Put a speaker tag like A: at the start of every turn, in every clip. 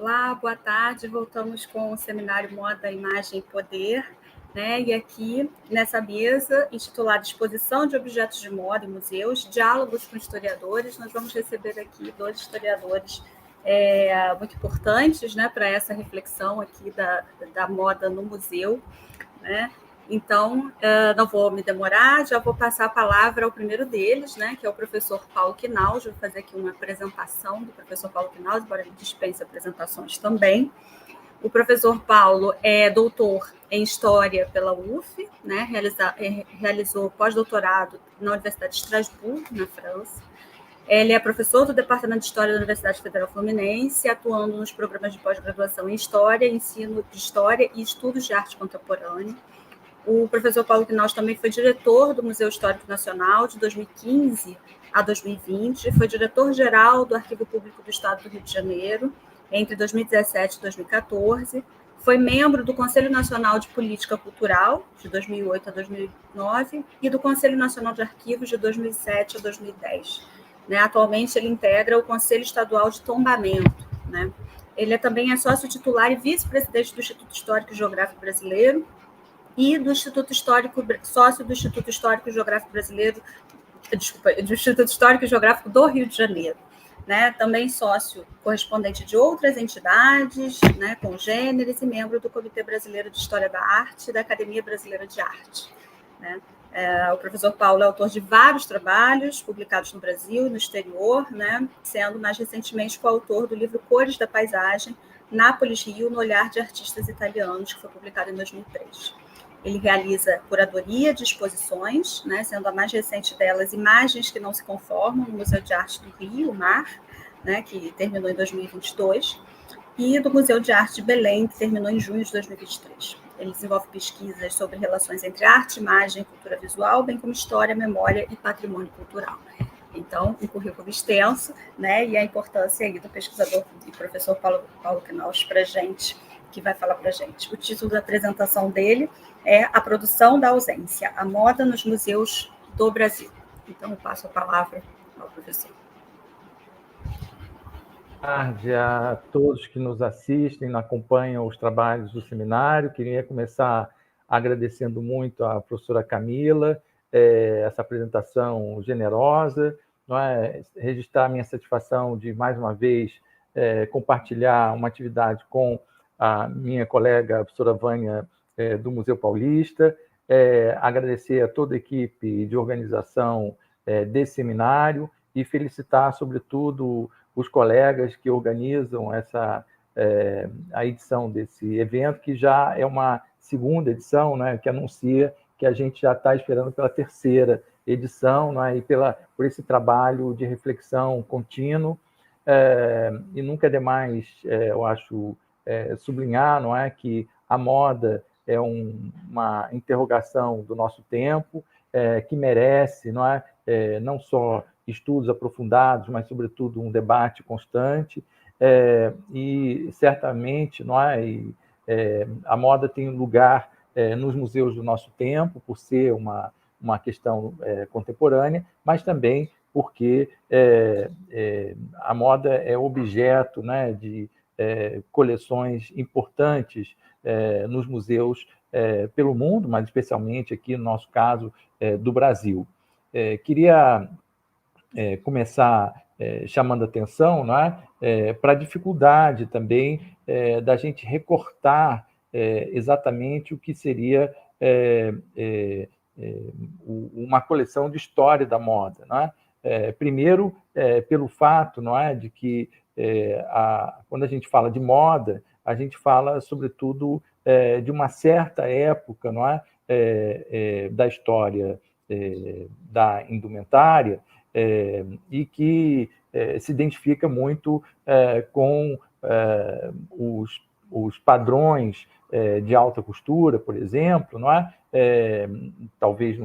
A: Olá, boa tarde. Voltamos com o seminário Moda, Imagem e Poder, né? E aqui, nessa mesa, intitulada Exposição de Objetos de Moda em Museus, Diálogos com Historiadores, nós vamos receber aqui dois historiadores muito importantes, né, para essa reflexão aqui da moda no museu, né? Então, não vou me demorar, já vou passar a palavra ao primeiro deles, né, que é o professor Paulo Quinaus. Vou fazer aqui uma apresentação do professor Paulo Quinaus, embora ele dispense apresentações também. O professor Paulo é doutor em História pela UF, né, realizou pós-doutorado na Universidade de Estrasburgo, na França. Ele é professor do Departamento de História da Universidade Federal Fluminense, atuando nos programas de pós-graduação em História, Ensino de História e Estudos de Arte Contemporânea. O professor Paulo Quinaus também foi diretor do Museu Histórico Nacional de 2015 a 2020, foi diretor-geral do Arquivo Público do Estado do Rio de Janeiro entre 2017 e 2014, foi membro do Conselho Nacional de Política Cultural de 2008 a 2009 e do Conselho Nacional de Arquivos de 2007 a 2010. Né? Atualmente ele integra o Conselho Estadual de Tombamento. Né? Ele também é sócio titular e vice-presidente do Instituto Histórico e Geográfico Brasileiro e do Instituto Histórico, sócio do Instituto Histórico e Geográfico Brasileiro, do Instituto Histórico e Geográfico do Rio de Janeiro, né? Também sócio correspondente de outras entidades, né, congêneres, e membro do Comitê Brasileiro de História da Arte e da Academia Brasileira de Arte. Né? O professor Paulo é autor de vários trabalhos publicados no Brasil e no exterior, né, sendo mais recentemente coautor do livro Cores da Paisagem, Nápoles Rio, no olhar de artistas italianos, que foi publicado em 2003. Ele realiza curadoria de exposições, né, sendo a mais recente delas Imagens que Não Se Conformam, no Museu de Arte do Rio, MAR, né, que terminou em 2022, e do Museu de Arte de Belém, que terminou em junho de 2023. Ele desenvolve pesquisas sobre relações entre arte, imagem e cultura visual, bem como história, memória e patrimônio cultural. Então, um currículo extenso, né, e a importância aí do pesquisador e professor Paulo Quinaus para a gente, que vai falar para a gente. O título da apresentação dele é A Produção da Ausência, a moda nos museus do Brasil. Então, eu passo a palavra ao professor.
B: Boa tarde a todos que nos assistem, acompanham os trabalhos do seminário. Queria começar agradecendo muito à professora Camila, essa apresentação generosa, não é? Registrar a minha satisfação de, mais uma vez, compartilhar uma atividade com a minha colega, a professora Vânia, do Museu Paulista, agradecer a toda a equipe de organização desse seminário e felicitar, sobretudo, os colegas que organizam a edição desse evento, que já é uma segunda edição, né, que anuncia que a gente já está esperando pela terceira edição, né, e por esse trabalho de reflexão contínuo. E nunca é demais, eu acho, sublinhar, não é, que a moda é uma interrogação do nosso tempo, que merece, não é, não só estudos aprofundados, mas, sobretudo, um debate constante, e, certamente, não é, a moda tem lugar nos museus do nosso tempo, por ser uma questão contemporânea, mas também porque a moda é objeto, né, de coleções importantes nos museus pelo mundo, mas especialmente aqui, no nosso caso, do Brasil. Queria começar chamando atenção, não é, para a dificuldade também da gente recortar exatamente o que seria uma coleção de história da moda. Não é? Primeiro, pelo fato, não é, de que quando a gente fala de moda, a gente fala, sobretudo, de uma certa época, não é, da história da indumentária, e que se identifica muito com os padrões de alta costura, por exemplo, não é? Talvez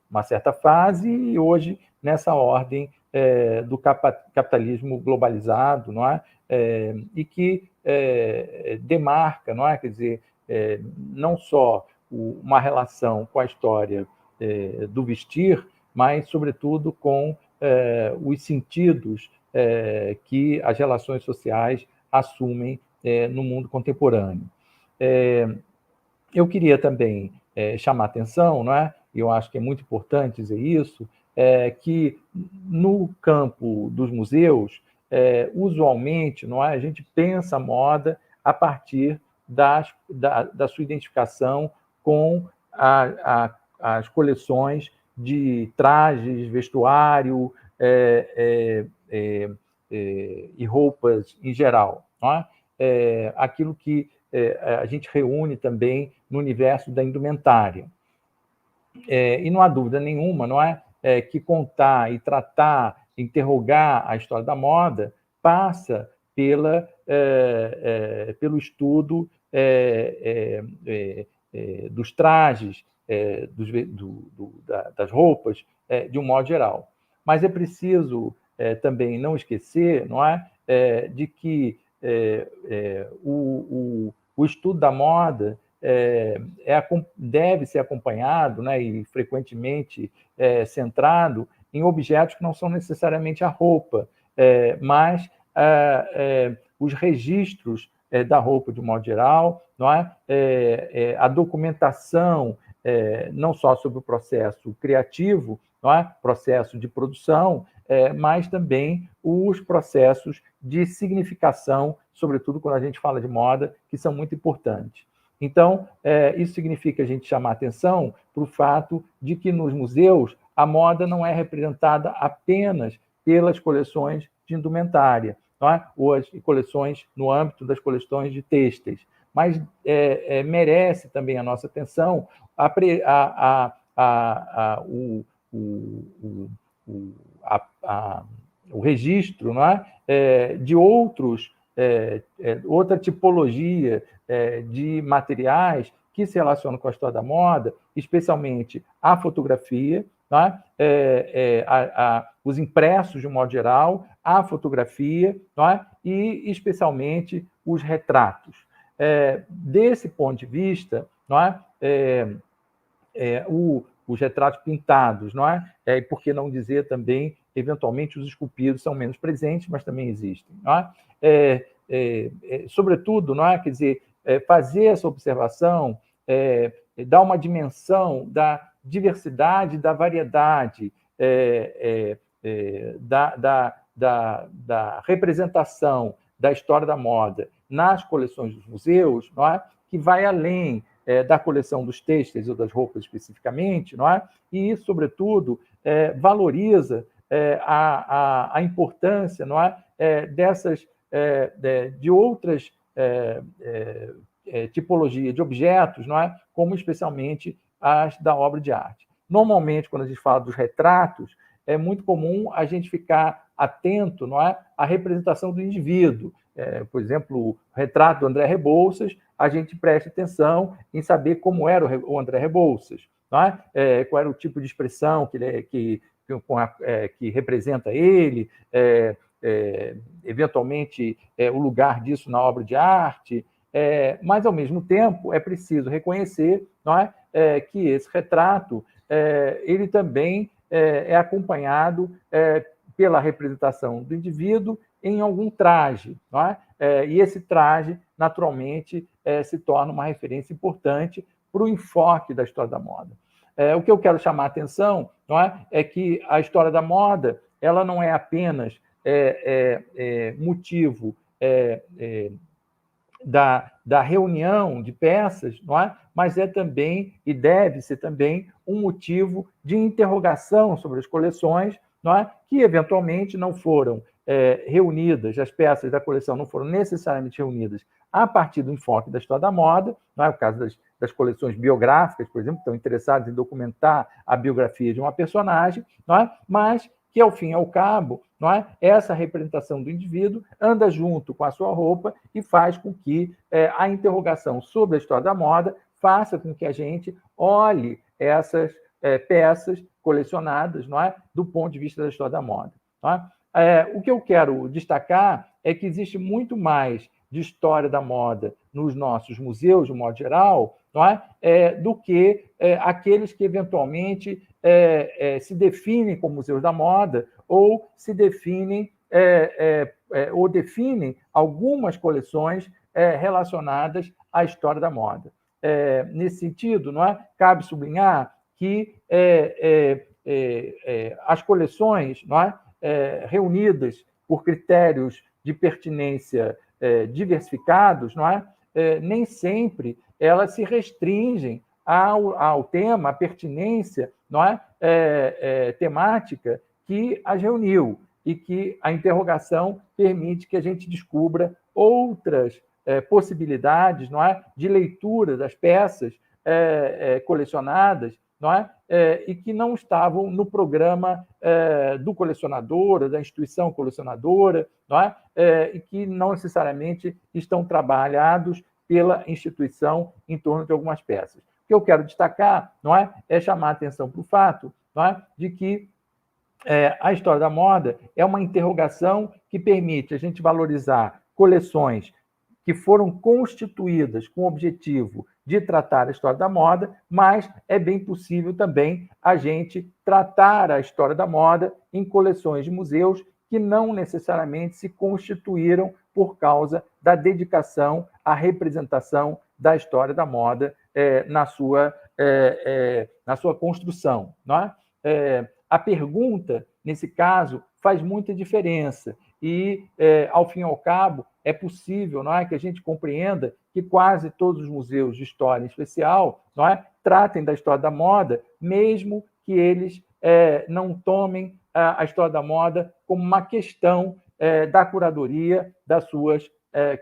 B: uma certa fase, e hoje nessa ordem do capitalismo globalizado, não é? E que demarca, não é? Quer dizer, não só uma relação com a história do vestir, mas, sobretudo, com os sentidos que as relações sociais assumem no mundo contemporâneo. Eu queria também chamar a atenção, não é? Eu acho que é muito importante dizer isso, que no campo dos museus, usualmente, não é? A gente pensa a moda a partir da sua identificação com as coleções de trajes, vestuário e roupas em geral, não é? Aquilo que a gente reúne também no universo da indumentária. E não há dúvida nenhuma, não é? Que contar e tratar, interrogar a história da moda passa pelo estudo dos trajes, das roupas, de um modo geral. Mas é preciso também não esquecer, não é? De que o estudo da moda deve ser acompanhado, né, e frequentemente centrado em objetos que não são necessariamente a roupa, mas os registros da roupa de um modo geral, não é? A documentação, não só sobre o processo criativo, não é? Processo de produção, mas também os processos de significação, sobretudo quando a gente fala de moda, que são muito importantes. Então, isso significa a gente chamar a atenção para o fato de que nos museus a moda não é representada apenas pelas coleções de indumentária, não é? Ou as coleções no âmbito das coleções de têxteis, mas merece também a nossa atenção o registro, não é? De outra tipologia de materiais que se relacionam com a história da moda, especialmente a fotografia, não é? Os impressos, de um modo geral, a fotografia, não é? E especialmente os retratos. Desse ponto de vista, não é? Os retratos pintados, não é? E por que não dizer também, eventualmente, os esculpidos são menos presentes, mas também existem, não é? Sobretudo, não é? Quer dizer, fazer essa observação dá uma dimensão da diversidade, da variedade, da representação da história da moda nas coleções dos museus, não é? Que vai além da coleção dos têxteis ou das roupas especificamente, não é? E isso, sobretudo, valoriza a importância, não é? De outras tipologias de objetos, não é? Como especialmente as da obra de arte. Normalmente, quando a gente fala dos retratos, é muito comum a gente ficar atento, não é? À representação do indivíduo. Por exemplo, o retrato do André Rebouças, a gente presta atenção em saber como era o André Rebouças, não é? Qual era o tipo de expressão que representa ele, eventualmente o lugar disso na obra de arte, mas, ao mesmo tempo, é preciso reconhecer, não é? Que esse retrato ele também é acompanhado pela representação do indivíduo em algum traje, não é? E esse traje, naturalmente, se torna uma referência importante para o enfoque da história da moda. O que eu quero chamar a atenção, não é que a história da moda ela não é apenas motivo da reunião de peças, não é? Mas é também, e deve ser também, um motivo de interrogação sobre as coleções, não é? Que eventualmente não foram reunidas, as peças da coleção não foram necessariamente reunidas a partir do enfoque da história da moda, não é? O caso das coleções biográficas, por exemplo, que estão interessadas em documentar a biografia de uma personagem, não é? Mas que, ao fim e ao cabo, não é? Essa representação do indivíduo anda junto com a sua roupa e faz com que a interrogação sobre a história da moda faça com que a gente olhe essas peças colecionadas, não é? Do ponto de vista da história da moda. Não é? O que eu quero destacar é que existe muito mais de história da moda nos nossos museus, de um modo geral, não é? Do que aqueles que, eventualmente, se definem como museus da moda ou se definem ou definem algumas coleções relacionadas à história da moda. Nesse sentido, não é? Cabe sublinhar que as coleções, não é? Reunidas por critérios de pertinência diversificados, não é? Nem sempre elas se restringem ao tema, à pertinência, não é? Temática que as reuniu, e que a interrogação permite que a gente descubra outras possibilidades, não é? De leitura das peças colecionadas, não é? E que não estavam no programa do colecionador, da instituição colecionadora, não é? E que não necessariamente estão trabalhados pela instituição em torno de algumas peças. O que eu quero destacar, não é chamar a atenção para o fato, não é, de que a história da moda é uma interrogação que permite a gente valorizar coleções que foram constituídas com o objetivo de tratar a história da moda, mas é bem possível também a gente tratar a história da moda em coleções de museus que não necessariamente se constituíram por causa da dedicação à representação da história da moda na sua construção. Não é? A pergunta, nesse caso, faz muita diferença e, ao fim e ao cabo, é possível, não é, que a gente compreenda que quase todos os museus de história em especial, não é, tratem da história da moda, mesmo que eles não tomem a história da moda como uma questão da curadoria das suas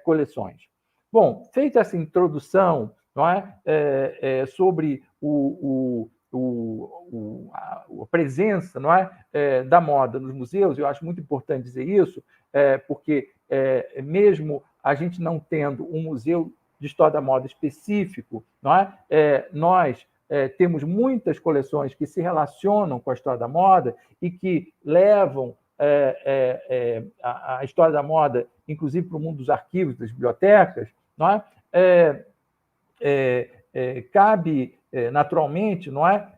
B: coleções. Bom, feita essa introdução, não é, sobre a presença, não é, da moda nos museus, eu acho muito importante dizer isso, porque mesmo a gente não tendo um museu de história da moda específico, não é, nós temos muitas coleções que se relacionam com a história da moda e que levam a história da moda, inclusive, para o mundo dos arquivos, das bibliotecas, não é? Cabe naturalmente, não é,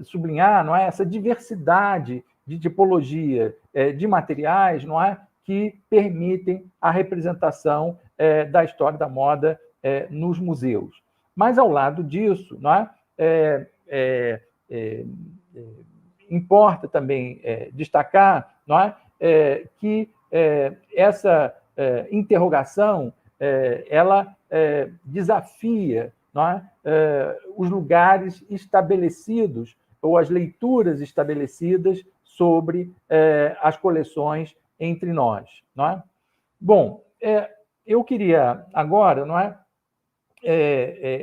B: sublinhar, não é, essa diversidade de tipologia de materiais, não é, que permitem a representação da história da moda nos museus. Mas ao lado disso, não é, importa também destacar, não é, que essa interrogação ela desafia, não é, os lugares estabelecidos ou as leituras estabelecidas sobre as coleções entre nós, não é? Bom, eu queria agora, não é,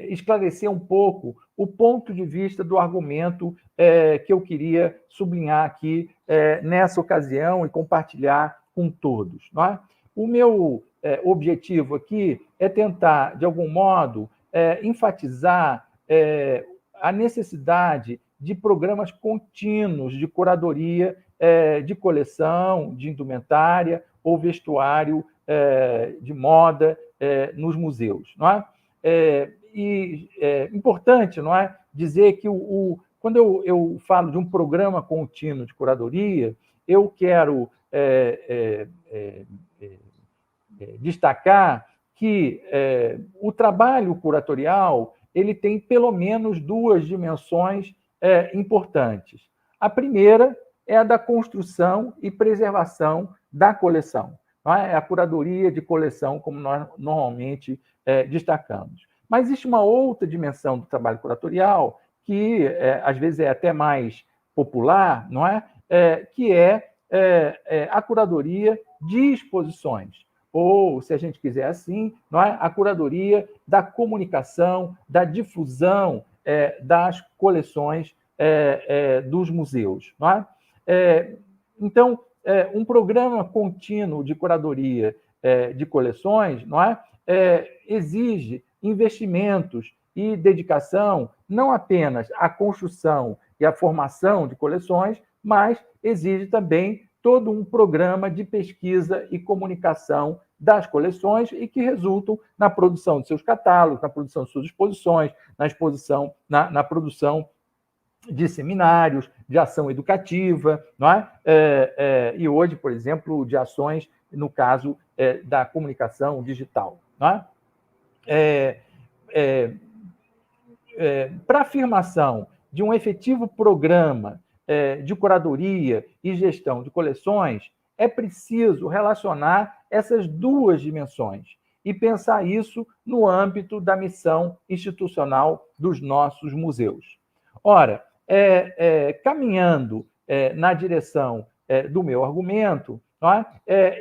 B: esclarecer um pouco o ponto de vista do argumento que eu queria sublinhar aqui nessa ocasião e compartilhar com todos, não é? O meu objetivo aqui é tentar, de algum modo, enfatizar a necessidade de programas contínuos de curadoria de coleção, de indumentária ou vestuário de moda nos museus, não é? E é importante, não é, dizer que quando eu falo de um programa contínuo de curadoria, eu quero destacar que o trabalho curatorial ele tem pelo menos duas dimensões importantes. A primeira é a da construção e preservação da coleção. Não é? É a curadoria de coleção, como nós normalmente destacamos. Mas existe uma outra dimensão do trabalho curatorial, que às vezes é até mais popular, não é? Que é a curadoria de exposições, ou, se a gente quiser assim, não é? A curadoria da comunicação, da difusão das coleções dos museus. Não é? Então, um programa contínuo de curadoria de coleções, não é? Exige investimentos e dedicação não apenas à construção e à formação de coleções, mas exige também todo um programa de pesquisa e comunicação das coleções e que resultam na produção de seus catálogos, na produção de suas exposições, na produção de seminários, de ação educativa, não é? E hoje, por exemplo, de ações, no caso da comunicação digital. Não é? Para a afirmação de um efetivo programa de curadoria e gestão de coleções, é preciso relacionar essas duas dimensões e pensar isso no âmbito da missão institucional dos nossos museus. Ora, caminhando na direção do meu argumento, não é?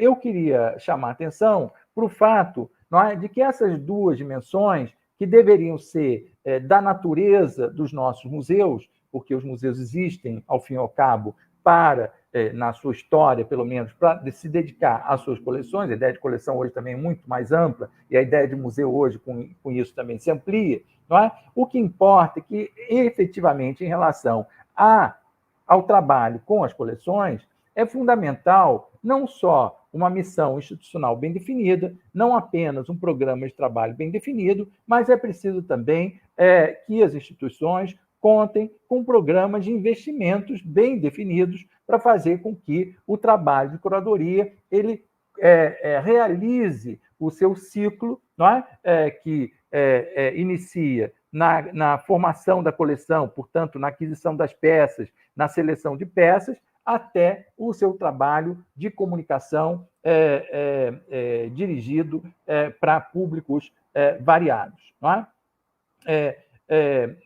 B: Eu queria chamar a atenção para o fato, não é, de que essas duas dimensões, que deveriam ser da natureza dos nossos museus, porque os museus existem, ao fim e ao cabo, para, na sua história, pelo menos, para se dedicar às suas coleções. A ideia de coleção hoje também é muito mais ampla, e a ideia de museu hoje, com isso, também se amplia. Não é? O que importa é que, efetivamente, em relação ao trabalho com as coleções, é fundamental não só uma missão institucional bem definida, não apenas um programa de trabalho bem definido, mas é preciso também que as instituições contem com programas de investimentos bem definidos para fazer com que o trabalho de curadoria ele realize o seu ciclo, não é? Que inicia na formação da coleção, portanto, na aquisição das peças, na seleção de peças, até o seu trabalho de comunicação dirigido para públicos variados. Não é?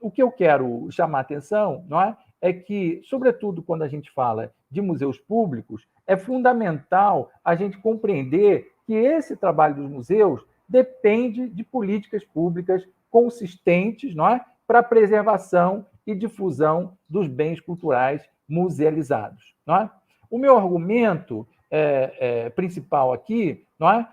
B: O que eu quero chamar a atenção, não é que, sobretudo quando a gente fala de museus públicos, é fundamental a gente compreender que esse trabalho dos museus depende de políticas públicas consistentes, não é? Para a preservação e difusão dos bens culturais musealizados. Não é? O meu argumento principal aqui, não é?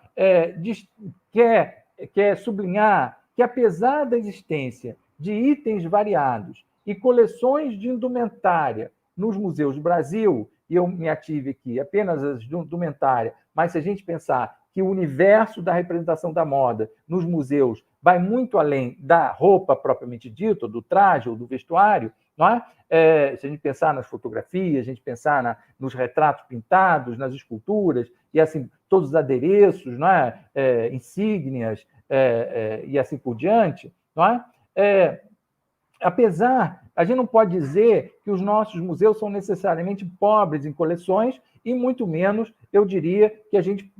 B: Quer sublinhar que, apesar da existência de itens variados e coleções de indumentária nos museus do Brasil, e eu me ative aqui apenas as de indumentária, mas se a gente pensar que o universo da representação da moda nos museus vai muito além da roupa propriamente dita, do traje ou do vestuário, não é? Se a gente pensar nas fotografias, a gente pensar nos retratos pintados, nas esculturas, e assim, todos os adereços, não é? Insígnias, e assim por diante, não é? Apesar, a gente não pode dizer que os nossos museus são necessariamente pobres em coleções, e muito menos, eu diria, que a gente,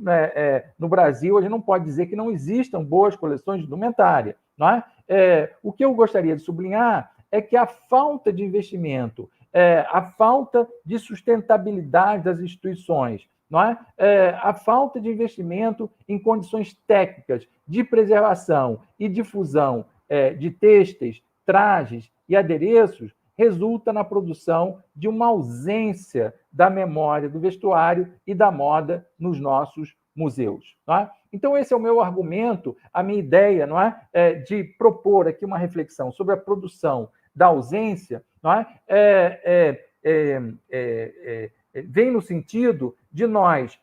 B: no Brasil, a gente não pode dizer que não existam boas coleções de indumentária. Não é? O que eu gostaria de sublinhar é que a falta de investimento, a falta de sustentabilidade das instituições, não é? A falta de investimento em condições técnicas de preservação e difusão de têxteis, trajes e adereços resulta na produção de uma ausência da memória do vestuário e da moda nos nossos museus. Não é? Então, esse é o meu argumento, a minha ideia, não é? De propor aqui uma reflexão sobre a produção da ausência, não é? Vem no sentido de nós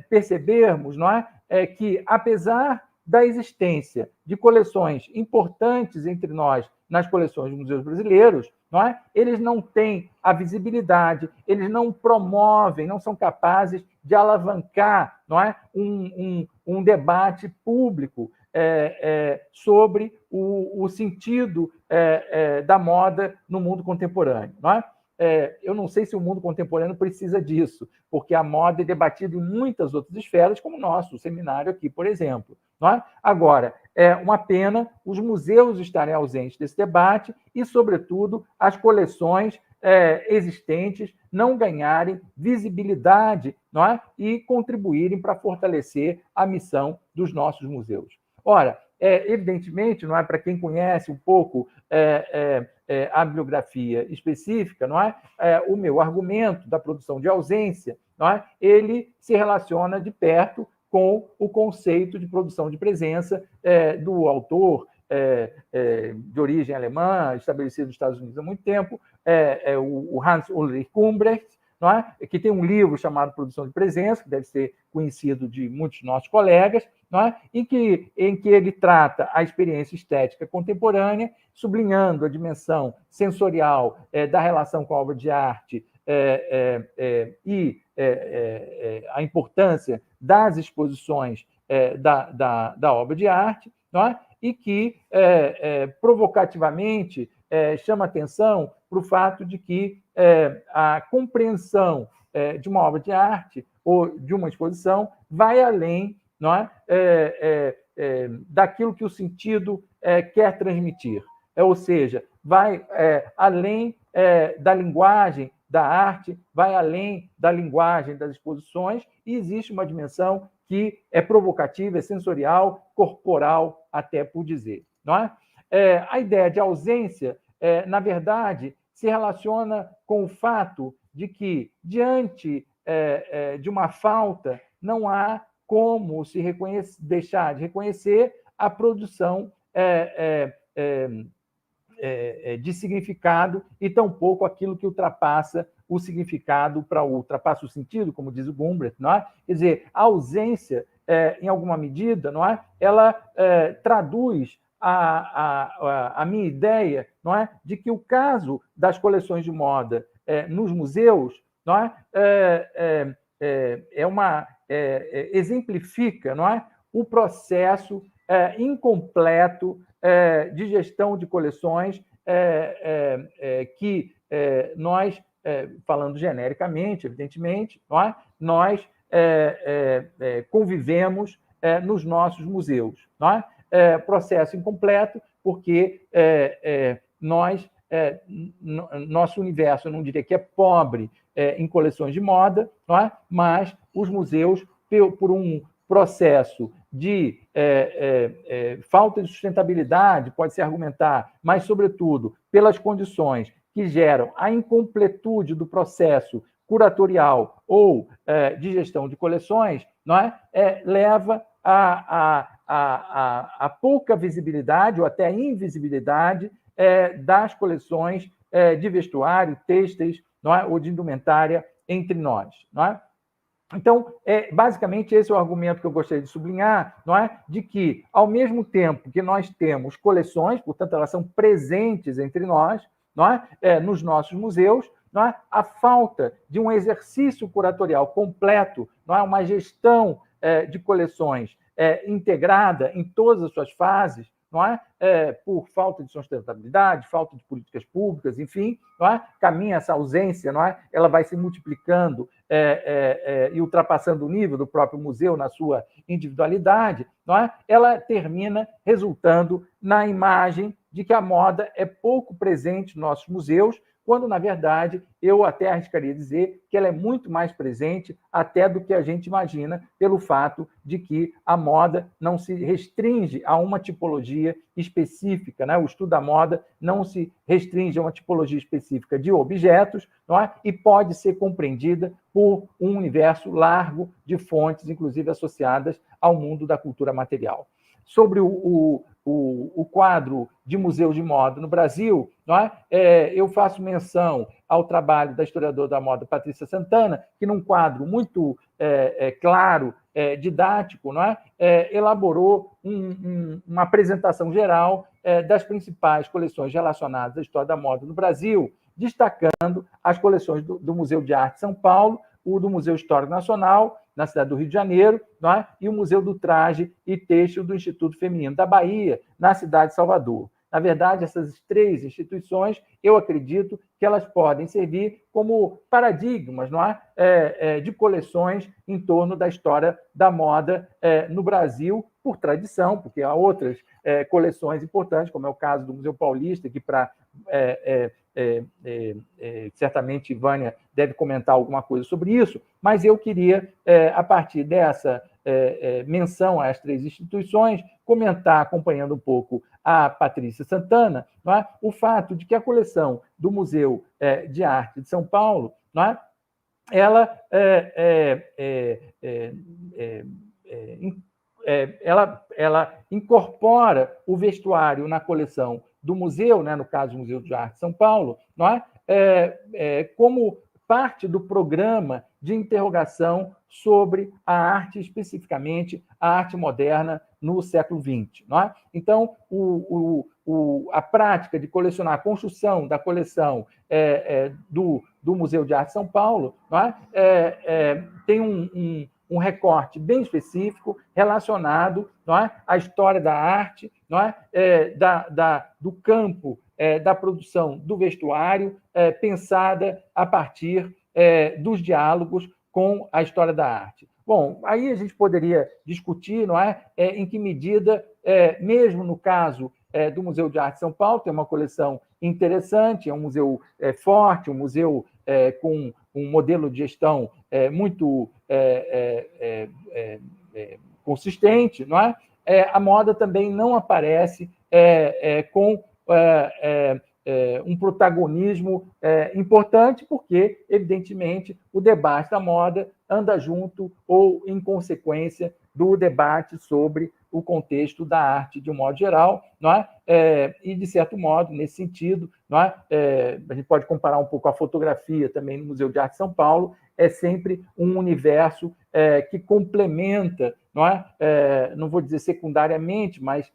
B: percebermos, não é? Que, apesar da existência de coleções importantes entre nós nas coleções dos museus brasileiros, não é? Eles não têm a visibilidade, eles não promovem, não são capazes de alavancar, não é? um debate público sobre o sentido da moda no mundo contemporâneo. Não é? Eu não sei se o mundo contemporâneo precisa disso, porque a moda é debatida em muitas outras esferas, como o nosso seminário aqui, por exemplo. Não é? Agora, é uma pena os museus estarem ausentes desse debate e, sobretudo, as coleções existentes não ganharem visibilidade, não é? E contribuírem para fortalecer a missão dos nossos museus. Ora, evidentemente, não é, para quem conhece um pouco a bibliografia específica, não é? O meu argumento da produção de ausência, não é? Ele se relaciona de perto com o conceito de produção de presença do autor de origem alemã, estabelecido nos Estados Unidos há muito tempo, o Hans Ulrich Humbrecht, não é? Que tem um livro chamado Produção de Presença, que deve ser conhecido de muitos de nossos colegas, não é? em que ele trata a experiência estética contemporânea, sublinhando a dimensão sensorial da relação com a obra de arte e a importância das exposições da obra de arte, não é? E que, provocativamente, chama atenção para o fato de que a compreensão de uma obra de arte ou de uma exposição vai além, não é? Daquilo que o sentido quer transmitir. Ou seja, vai além da linguagem da arte, vai além da linguagem das exposições, e existe uma dimensão que é provocativa, é sensorial, corporal, até por dizer. Não é? A ideia de ausência, na verdade, se relaciona com o fato de que, diante de uma falta, não há como se deixar de reconhecer a produção de significado e tampouco aquilo que ultrapassa o significado ultrapassa o sentido, como diz o Gumbreth, não é? Quer dizer, a ausência, em alguma medida, não é? Ela traduz a minha ideia, não é? De que o caso das coleções de moda nos museus, não é? Exemplifica, não é? O processo incompleto de gestão de coleções que nós, falando genericamente, evidentemente, não é? Nós convivemos nos nossos museus. Não é? Processo incompleto, porque nosso universo, eu não diria que é pobre em coleções de moda, não é? Mas os museus, por um processo de falta de sustentabilidade, pode-se argumentar, mas, sobretudo, pelas condições que geram a incompletude do processo curatorial ou de gestão de coleções, não é? Leva a pouca visibilidade ou até invisibilidade das coleções de vestuário, têxteis, não é? Ou de indumentária entre nós. Não é? Então, basicamente, esse é o argumento que eu gostaria de sublinhar, não é? De que, ao mesmo tempo que nós temos coleções, portanto, elas são presentes entre nós, não é? Nos nossos museus, não é? A falta de um exercício curatorial completo, não é? Uma gestão de coleções integrada em todas as suas fases, não é? Por falta de sustentabilidade, falta de políticas públicas, enfim, não é? Caminha essa ausência, não é? Ela vai se multiplicando e ultrapassando o nível do próprio museu na sua individualidade, não é? Ela termina resultando na imagem de que a moda é pouco presente nos nossos museus, quando, na verdade, eu até arriscaria dizer que ela é muito mais presente até do que a gente imagina, pelo fato de que a moda não se restringe a uma tipologia específica, né? O estudo da moda não se restringe a uma tipologia específica de objetos, não é? E pode ser compreendida por um universo largo de fontes, inclusive associadas ao mundo da cultura material. Sobre o quadro de museus de moda no Brasil, não é? Eu faço menção ao trabalho da historiadora da moda Patrícia Santana, que, num quadro muito claro, didático, não é? Elaborou uma apresentação geral das principais coleções relacionadas à história da moda no Brasil, destacando as coleções do Museu de Arte de São Paulo, o do Museu Histórico Nacional, na cidade do Rio de Janeiro, não é? E o Museu do Traje e Têxtil do Instituto Feminino da Bahia, na cidade de Salvador. Na verdade, essas três instituições, eu acredito que elas podem servir como paradigmas, não é? De coleções em torno da história da moda no Brasil, por tradição, porque há outras coleções importantes, como é o caso do Museu Paulista, que certamente Vânia deve comentar alguma coisa sobre isso, mas eu queria, a partir dessa menção às três instituições, comentar, acompanhando um pouco a Patrícia Santana, não é? O fato de que a coleção do Museu de Arte de São Paulo, não é? Ela incorpora o vestuário na coleção do museu, né, no caso do Museu de Arte de São Paulo, não é? Como parte do programa de interrogação sobre a arte, especificamente a arte moderna no século XX. Não é? Então, a prática de colecionar, a construção da coleção do Museu de Arte de São Paulo, não é? Tem um recorte bem específico relacionado, não é, à história da arte, não é, do campo da produção do vestuário, pensada a partir dos diálogos com a história da arte. Bom, aí a gente poderia discutir, não é, em que medida, mesmo no caso do Museu de Arte de São Paulo, tem uma coleção interessante, é um museu forte, um museu com um modelo de gestão muito consistente, não é? A moda também não aparece com um protagonismo importante, porque, evidentemente, o debate da moda anda junto ou em consequência do debate sobre o contexto da arte de um modo geral, não é? E, de certo modo, nesse sentido, não é? A gente pode comparar um pouco a fotografia também no Museu de Arte de São Paulo, é sempre um universo que complementa, não é? Não vou dizer secundariamente, mas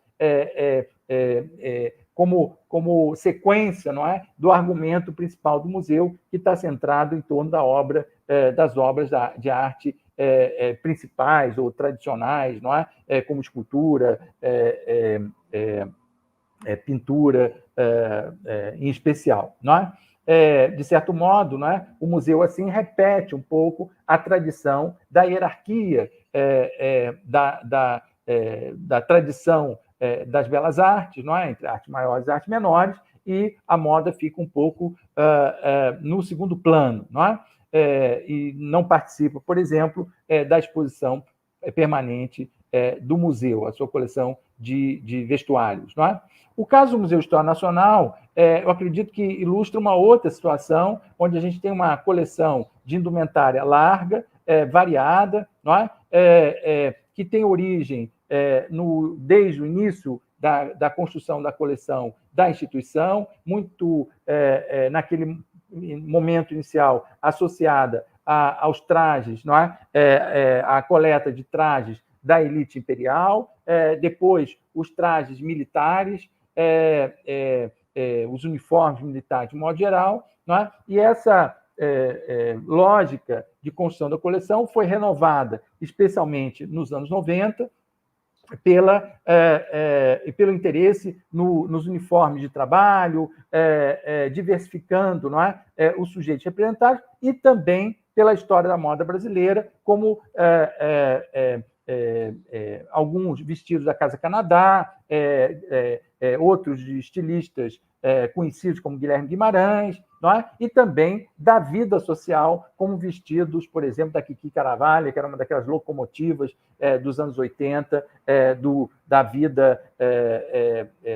B: como sequência, não é, do argumento principal do museu, que está centrado em torno das obras de arte principais ou tradicionais, não é, como escultura, pintura, em especial, não é? De certo modo, não é, o museu assim repete um pouco a tradição da hierarquia da tradição das belas artes, não é? Entre artes maiores e artes menores, e a moda fica um pouco no segundo plano, não é? E não participa, por exemplo, da exposição permanente do museu, a sua coleção de vestuários, não é? O caso do Museu de História Nacional, eu acredito que ilustra uma outra situação, onde a gente tem uma coleção de indumentária larga, variada, não é? Que tem origem desde o início da construção da coleção da instituição, muito naquele momento inicial associada aos trajes, não é? A coleta de trajes da elite imperial, depois os trajes militares, os uniformes militares de modo geral, não é? E essa lógica de construção da coleção foi renovada, especialmente nos anos 90, pelo interesse nos uniformes de trabalho, diversificando, não é, os sujeitos representados, e também pela história da moda brasileira, como alguns vestidos da Casa Canadá, outros de estilistas conhecidos como Guilherme Guimarães, não é? E também da vida social, como vestidos, por exemplo, da Kiki Carvalho, que era uma daquelas locomotivas dos anos 80, da vida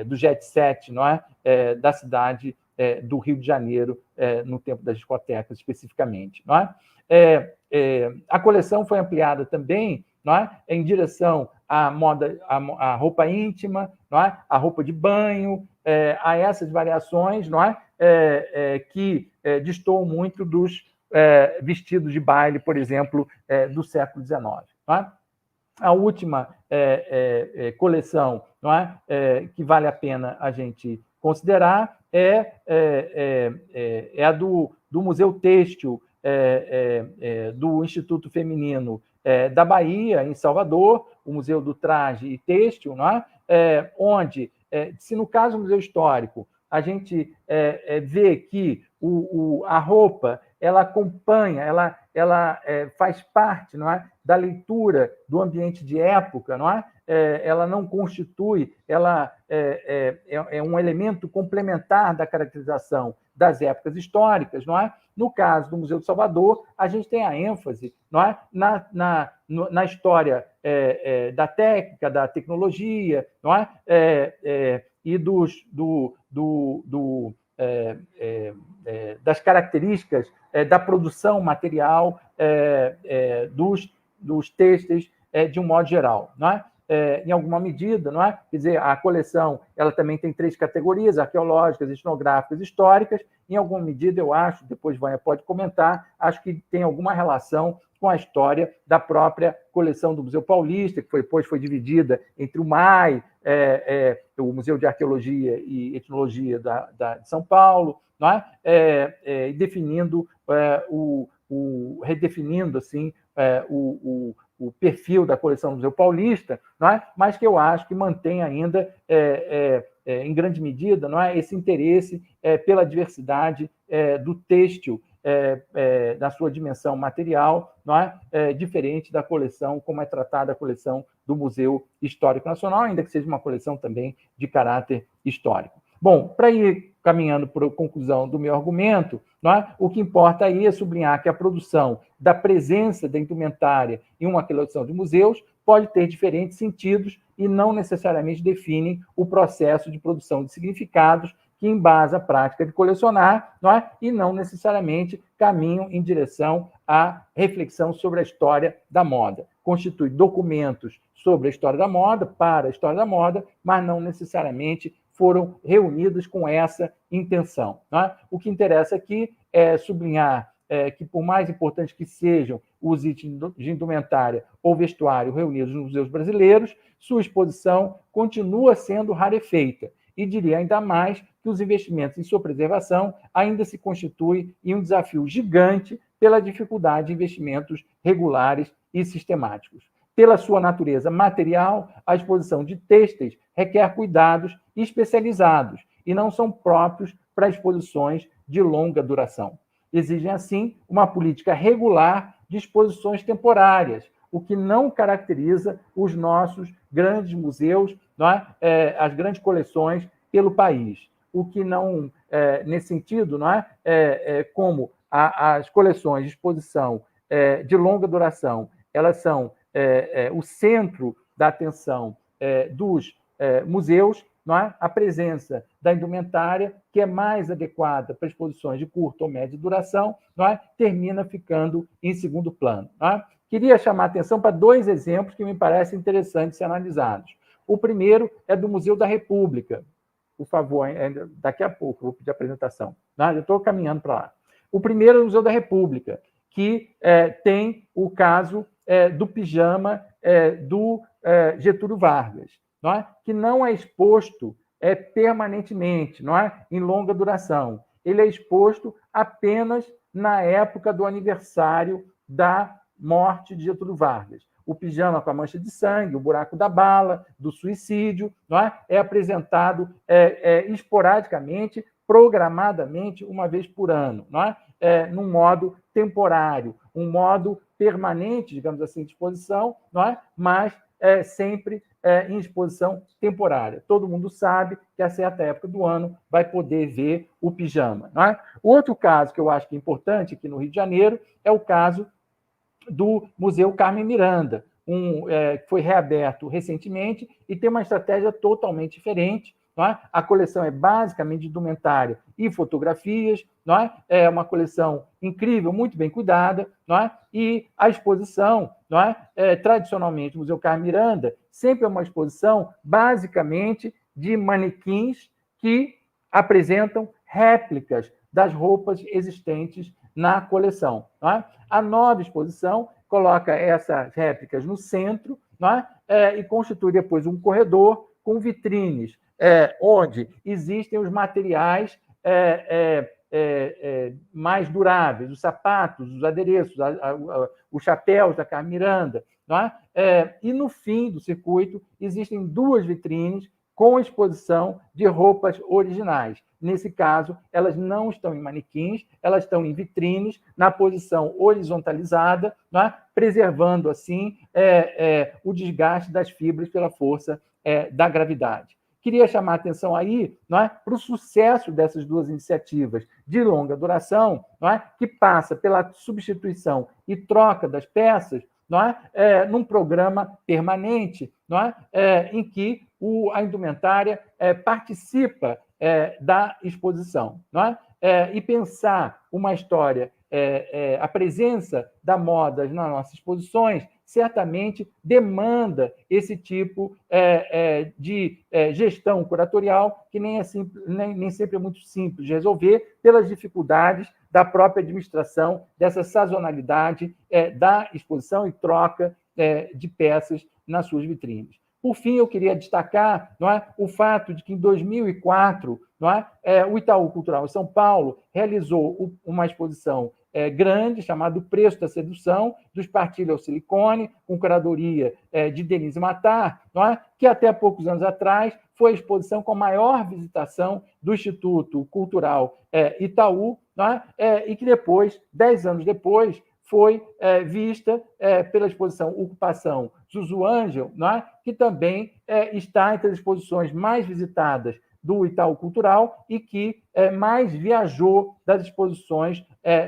B: do jet set, não é? Da cidade do Rio de Janeiro, no tempo das discotecas, especificamente. Não é? A coleção foi ampliada também, não é? Em direção à moda, à roupa íntima, não é? À roupa de banho, a essas variações, não é? Que destoam muito dos vestidos de baile, por exemplo, do século XIX. Não é? A última coleção, não é? Que vale a pena a gente considerar é a do Museu Têxtil do Instituto Feminino da Bahia, em Salvador, o Museu do Traje e Têxtil, não é? Onde, se no caso do Museu Histórico, a gente vê que a roupa ela acompanha, ela faz parte, não é, da leitura do ambiente de época, não é? Ela não constitui, ela é um elemento complementar da caracterização das épocas históricas, não é? No caso do Museu de Salvador, a gente tem a ênfase, não é? Na história da técnica, da tecnologia, não é? E das características da produção material dos têxteis de um modo geral, não é? em alguma medida, não é? Quer dizer, a coleção ela também tem 3 categorias: arqueológicas, etnográficas, históricas. Em alguma medida, eu acho, depois Vânia pode comentar, acho que tem alguma relação com a história da própria coleção do Museu Paulista, que depois foi dividida entre o MAI, o Museu de Arqueologia e Etnologia de São Paulo, não é? E definindo redefinindo assim o perfil da coleção do Museu Paulista, não é? Mas que eu acho que mantém ainda, em grande medida, não é? Esse interesse pela diversidade do têxtil, da sua dimensão material, não é? Diferente da coleção, como é tratada a coleção do Museu Histórico Nacional, ainda que seja uma coleção também de caráter histórico. Bom, para ir caminhando para a conclusão do meu argumento, não é? O que importa aí é sublinhar que a produção da presença da indumentária em uma coleção de museus pode ter diferentes sentidos e não necessariamente definem o processo de produção de significados que embasa a prática de colecionar, não é? E não necessariamente caminham em direção à reflexão sobre a história da moda. Constitui documentos sobre a história da moda, para a história da moda, mas não necessariamente foram reunidos com essa intenção. Não é? O que interessa aqui é sublinhar que, por mais importantes que sejam os itens de indumentária ou vestuário reunidos nos museus brasileiros, sua exposição continua sendo rarefeita. E diria ainda mais que os investimentos em sua preservação ainda se constituem em um desafio gigante pela dificuldade de investimentos regulares e sistemáticos. Pela sua natureza material, a exposição de têxteis requer cuidados especializados e não são próprios para exposições de longa duração. Exigem, assim, uma política regular de exposições temporárias, o que não caracteriza os nossos grandes museus, não é? As grandes coleções pelo país. O que não, nesse sentido, não é? Como as coleções de exposição de longa duração, elas são o centro da atenção dos museus, não é? A presença da indumentária, que é mais adequada para exposições de curta ou média duração, não é? Termina ficando em segundo plano. Não é? Queria chamar a atenção para 2 exemplos que me parecem interessantes ser analisados. O primeiro é do Museu da República. Por favor, daqui a pouco, vou pedir a apresentação. Não? Já estou caminhando para lá. O primeiro é o Museu da República, que tem o caso do pijama do Getúlio Vargas, não é? Que não é exposto permanentemente, não é? Em longa duração. Ele é exposto apenas na época do aniversário da morte de Getúlio Vargas. O pijama com a mancha de sangue, o buraco da bala, do suicídio, não é apresentado esporadicamente, programadamente, uma vez por ano, não é? Num modo temporário, um modo permanente, digamos assim, de exposição, não é? Mas sempre em exposição temporária. Todo mundo sabe que a certa época do ano vai poder ver o pijama. Não é? O outro caso que eu acho que é importante aqui no Rio de Janeiro é o caso do Museu Carmen Miranda, que foi reaberto recentemente e tem uma estratégia totalmente diferente. Não é? A coleção é basicamente de indumentária e fotografias, não é? É uma coleção incrível, muito bem cuidada, não é? E a exposição, não é? Tradicionalmente, o Museu Carmen Miranda sempre é uma exposição basicamente de manequins que apresentam réplicas das roupas existentes na coleção. Não é? A nova exposição coloca essas réplicas no centro, não é? E constitui depois um corredor com vitrines, onde existem os materiais mais duráveis, os sapatos, os adereços, os chapéus da Carmen Miranda. Não é? E, no fim do circuito, existem 2 vitrines com exposição de roupas originais. Nesse caso, elas não estão em manequins, elas estão em vitrines, na posição horizontalizada, não é? Preservando, assim, o desgaste das fibras pela força da gravidade. Queria chamar a atenção aí, não é, para o sucesso dessas 2 iniciativas de longa duração, não é, que passa pela substituição e troca das peças, não é, num programa permanente, não é, em que a indumentária participa da exposição, não é? E pensar uma história a presença da moda nas nossas exposições certamente demanda esse tipo de gestão curatorial, que nem sempre é muito simples de resolver, pelas dificuldades da própria administração, dessa sazonalidade da exposição e troca de peças nas suas vitrines. Por fim, eu queria destacar, não é, o fato de que, em 2004, não é, o Itaú Cultural em São Paulo realizou uma exposição grande, chamada O Preço da Sedução, do Espartilho ao Silicone, com curadoria de Denise Matar, não é, que até poucos anos atrás foi a exposição com a maior visitação do Instituto Cultural Itaú, não é, e que depois, 10 anos depois, foi vista pela exposição Ocupação Zuzu Angel, não é? Que também está entre as exposições mais visitadas do Itaú Cultural e que mais viajou das exposições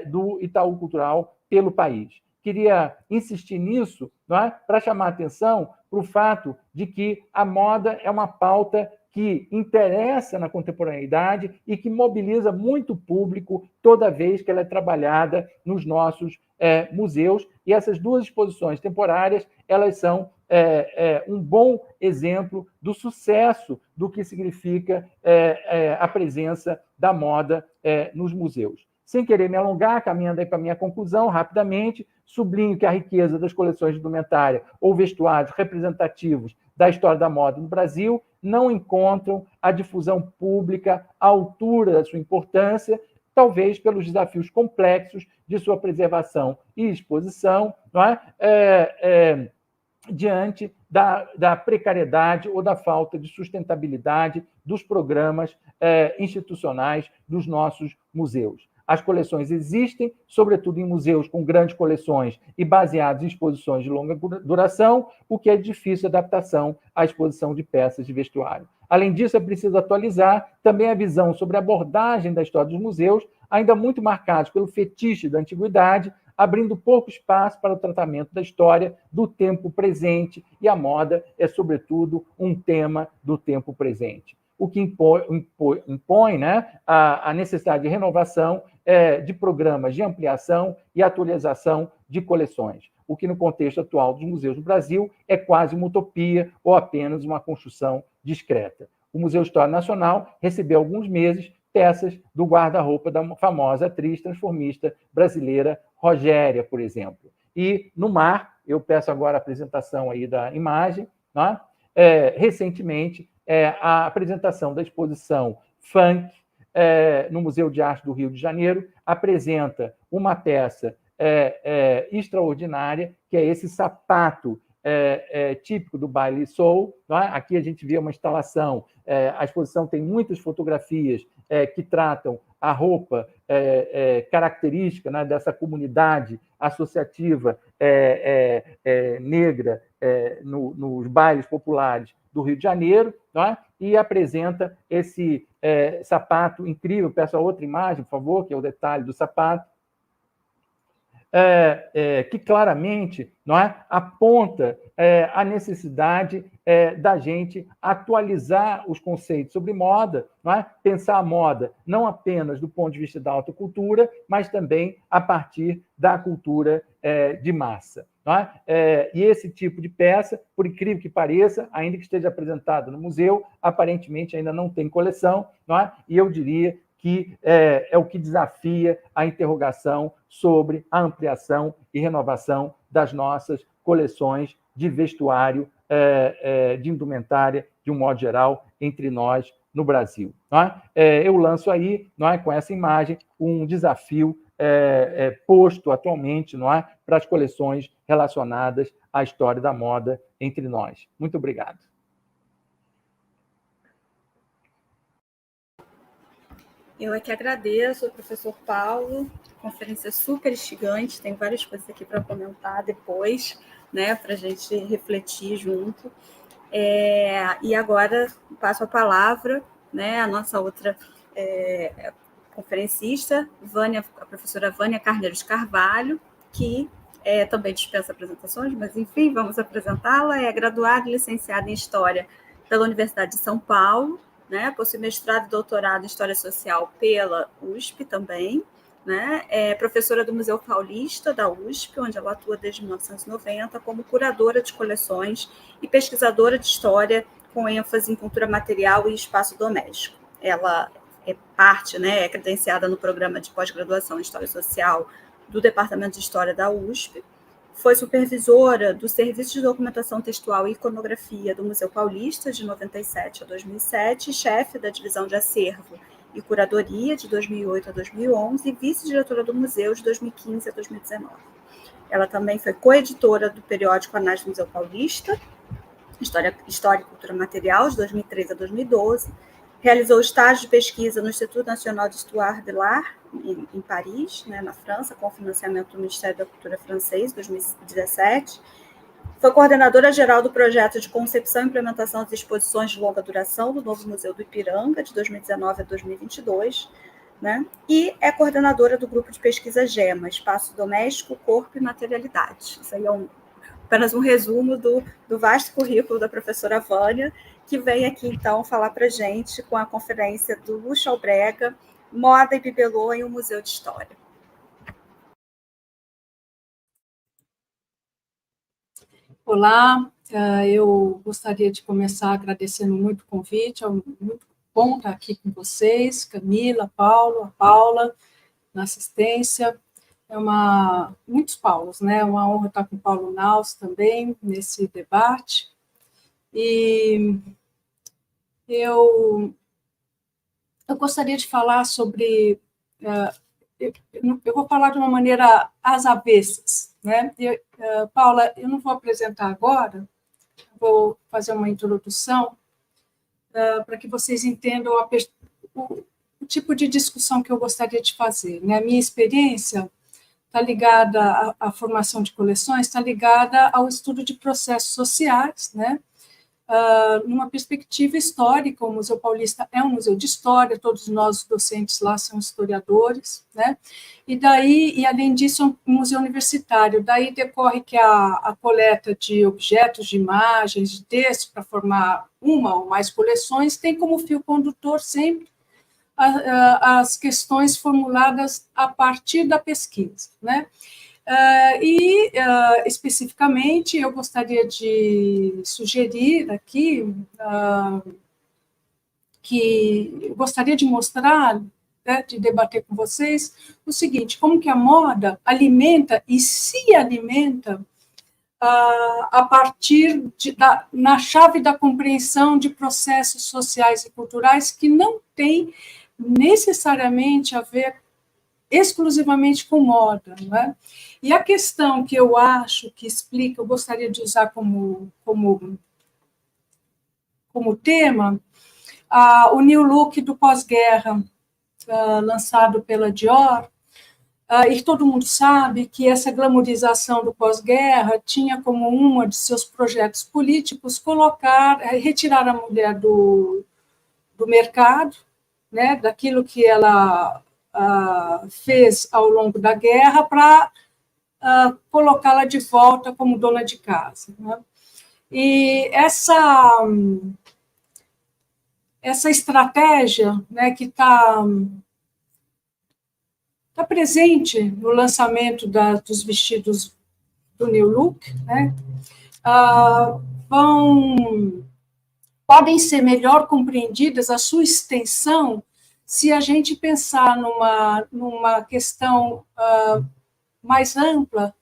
B: do Itaú Cultural pelo país. Queria insistir nisso, não é? Para chamar a atenção para o fato de que a moda é uma pauta que interessa na contemporaneidade e que mobiliza muito público toda vez que ela é trabalhada nos nossos museus. E essas duas exposições temporárias, elas são um bom exemplo do sucesso do que significa a presença da moda nos museus. Sem querer me alongar, caminhando aí para a minha conclusão, rapidamente, sublinho que a riqueza das coleções de indumentária ou vestuários representativos da história da moda no Brasil não encontram a difusão pública à altura da sua importância, talvez pelos desafios complexos de sua preservação e exposição, não é? Diante da precariedade ou da falta de sustentabilidade dos programas institucionais dos nossos museus. As coleções existem, sobretudo em museus com grandes coleções e baseados em exposições de longa duração, o que é difícil adaptação à exposição de peças de vestuário. Além disso, é preciso atualizar também a visão sobre a abordagem da história dos museus, ainda muito marcados pelo fetiche da antiguidade, abrindo pouco espaço para o tratamento da história do tempo presente, e a moda é, sobretudo, um tema do tempo presente. O que impõe né, a necessidade de renovação de programas de ampliação e atualização de coleções, o que, no contexto atual dos museus do Brasil, é quase uma utopia ou apenas uma construção discreta. O Museu de História Nacional recebeu há alguns meses peças do guarda-roupa da famosa atriz transformista brasileira Rogéria, por exemplo. E no mar, eu peço agora a apresentação aí da imagem, né? Recentemente, a apresentação da exposição Funk no Museu de Arte do Rio de Janeiro apresenta uma peça extraordinária, que é esse sapato típico do baile soul. Não é? Aqui a gente vê uma instalação, a exposição tem muitas fotografias que tratam a roupa característica, né, dessa comunidade associativa negra nos bailes populares do Rio de Janeiro, não é? E apresenta esse sapato incrível. Peço a outra imagem, por favor, que é o detalhe do sapato, que claramente não é, aponta a necessidade da gente atualizar os conceitos sobre moda, não é? Pensar a moda não apenas do ponto de vista da alta cultura, mas também a partir da cultura de massa. Não é? E esse tipo de peça, por incrível que pareça, ainda que esteja apresentado no museu, aparentemente ainda não tem coleção, não é? E eu diria que é o que desafia a interrogação sobre a ampliação e renovação das nossas coleções de vestuário, de indumentária, de um modo geral, entre nós no Brasil. Não é? Eu lanço aí, não é, com essa imagem, um desafio posto atualmente, não é, para as coleções relacionadas à história da moda entre nós. Muito obrigado.
A: Eu é que agradeço ao professor Paulo, conferência super instigante, tem várias coisas aqui para comentar depois, né, para a gente refletir junto. E agora passo a palavra, né, à nossa outra conferencista, a professora Vânia Carneiro de Carvalho, que também dispensa apresentações, mas, enfim, vamos apresentá-la. É graduada e licenciada em História pela Universidade de São Paulo, né? Possui mestrado e doutorado em História Social pela USP também, né? É professora do Museu Paulista, da USP, onde ela atua desde 1990 como curadora de coleções e pesquisadora de história com ênfase em cultura material e espaço doméstico. Ela é parte, né, é credenciada no programa de pós-graduação em História Social do Departamento de História da USP, foi supervisora do Serviço de Documentação Textual e Iconografia do Museu Paulista, de 97 a 2007, chefe da Divisão de Acervo e Curadoria, de 2008 a 2011, e vice-diretora do museu, de 2015 a 2019. Ela também foi coeditora do periódico Anais do Museu Paulista, História e Cultura Material, de 2013 a 2012, realizou estágio de pesquisa no Instituto Nacional de Histoire de l'Art, em Paris, né, na França, com financiamento do Ministério da Cultura francês, 2017. Foi coordenadora geral do projeto de concepção e implementação das exposições de longa duração do novo Museu do Ipiranga, de 2019 a 2022, né? E é coordenadora do grupo de pesquisa GEMA, Espaço Doméstico, Corpo e Materialidade. Isso aí é apenas um resumo do vasto currículo da professora Vânia, que vem aqui, então, falar para a gente com a conferência do Luxo Albrega, Moda e Bibelô em um Museu de História.
C: Olá, eu gostaria de começar agradecendo muito o convite, é muito bom estar aqui com vocês, Camila, Paulo, a Paula, na assistência, muitos Paulos, né? É uma honra estar com o Paulo Naus também nesse debate, e eu gostaria de falar sobre, eu vou falar de uma maneira às avessas, né? Paula, eu não vou apresentar agora, vou fazer uma introdução para que vocês entendam o tipo de discussão que eu gostaria de fazer, né? A minha experiência está ligada à formação de coleções, está ligada ao estudo de processos sociais, né? Numa perspectiva histórica, o Museu Paulista é um museu de história, todos nós docentes lá são historiadores, né? E além disso, é um museu universitário, daí decorre que a coleta de objetos, de imagens, de textos, para formar uma ou mais coleções, tem como fio condutor sempre as questões formuladas a partir da pesquisa, né? Especificamente, eu gostaria de sugerir aqui que eu gostaria de mostrar, né, de debater com vocês, o seguinte: como que a moda alimenta e se alimenta a partir na chave da compreensão de processos sociais e culturais que não tem necessariamente a ver exclusivamente com moda, não é? E a questão que eu acho que explica, eu gostaria de usar como tema, o New Look do pós-guerra, lançado pela Dior, e todo mundo sabe que essa glamorização do pós-guerra tinha como um de seus projetos políticos retirar a mulher do mercado, né, daquilo que ela fez ao longo da guerra, para colocá-la de volta como dona de casa, né? E essa estratégia, né, que está presente no lançamento dos vestidos do New Look, né, podem ser melhor compreendidas, a sua extensão, se a gente pensar numa questão mais ampla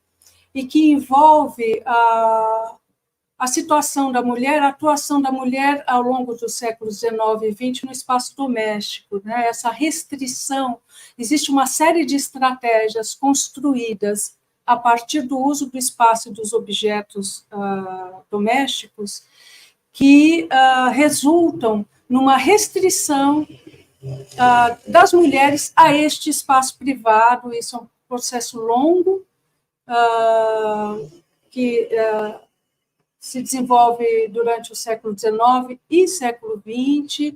C: e que envolve a situação da mulher, a atuação da mulher ao longo dos séculos XIX e XX no espaço doméstico, né? Essa restrição, existe uma série de estratégias construídas a partir do uso do espaço e dos objetos domésticos que resultam numa restrição das mulheres a este espaço privado. Isso é um processo longo que se desenvolve durante o século XIX e século XX.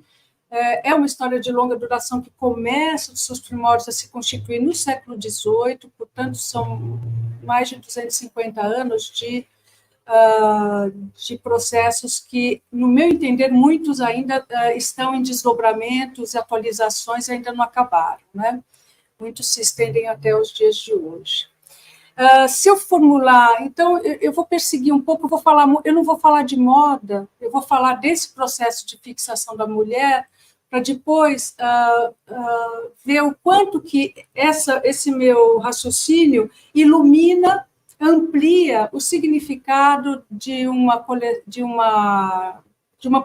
C: É uma história de longa duração que começa dos seus primórdios a se constituir no século XVIII, portanto, são mais de 250 anos de processos que, no meu entender, muitos ainda estão em desdobramentos e atualizações ainda não acabaram, né? muitos se estendem até os dias de hoje. Se eu formular, então, eu vou perseguir um pouco, eu não vou falar de moda, eu vou falar desse processo de fixação da mulher, para depois ver o quanto que esse meu raciocínio ilumina, amplia o significado de uma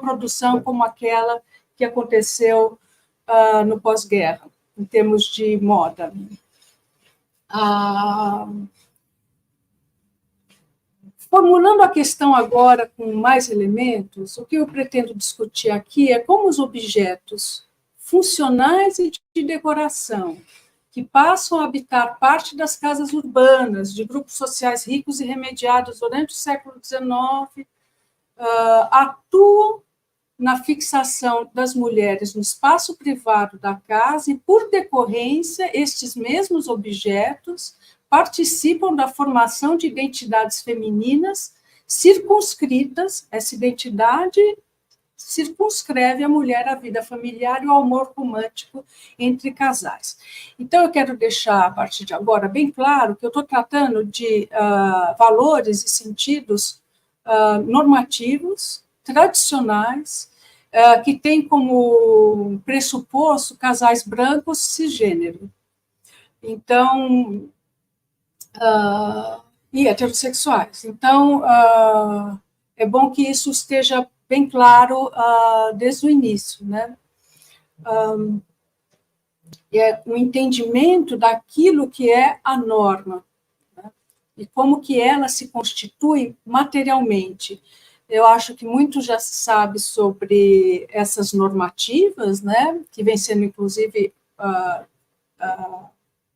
C: produção como aquela que aconteceu no pós-guerra, em termos de moda. Formulando a questão agora com mais elementos, o que eu pretendo discutir aqui é como os objetos funcionais e de decoração, que passam a habitar parte das casas urbanas de grupos sociais ricos e remediados durante o século XIX, atuam na fixação das mulheres no espaço privado da casa e, por decorrência, estes mesmos objetos participam da formação de identidades femininas circunscritas. Essa identidade circunscreve a mulher à vida familiar e ao amor romântico entre casais. Então, eu quero deixar, a partir de agora, bem claro que eu estou tratando de valores e sentidos normativos, tradicionais, que têm como pressuposto casais brancos cisgênero. Então, e heterossexuais. Então, é bom que isso esteja bem claro desde o início, né? É o entendimento daquilo que é a norma, né? E como que ela se constitui materialmente. Eu acho que muito já se sabe sobre essas normativas, né? Que vêm sendo, inclusive,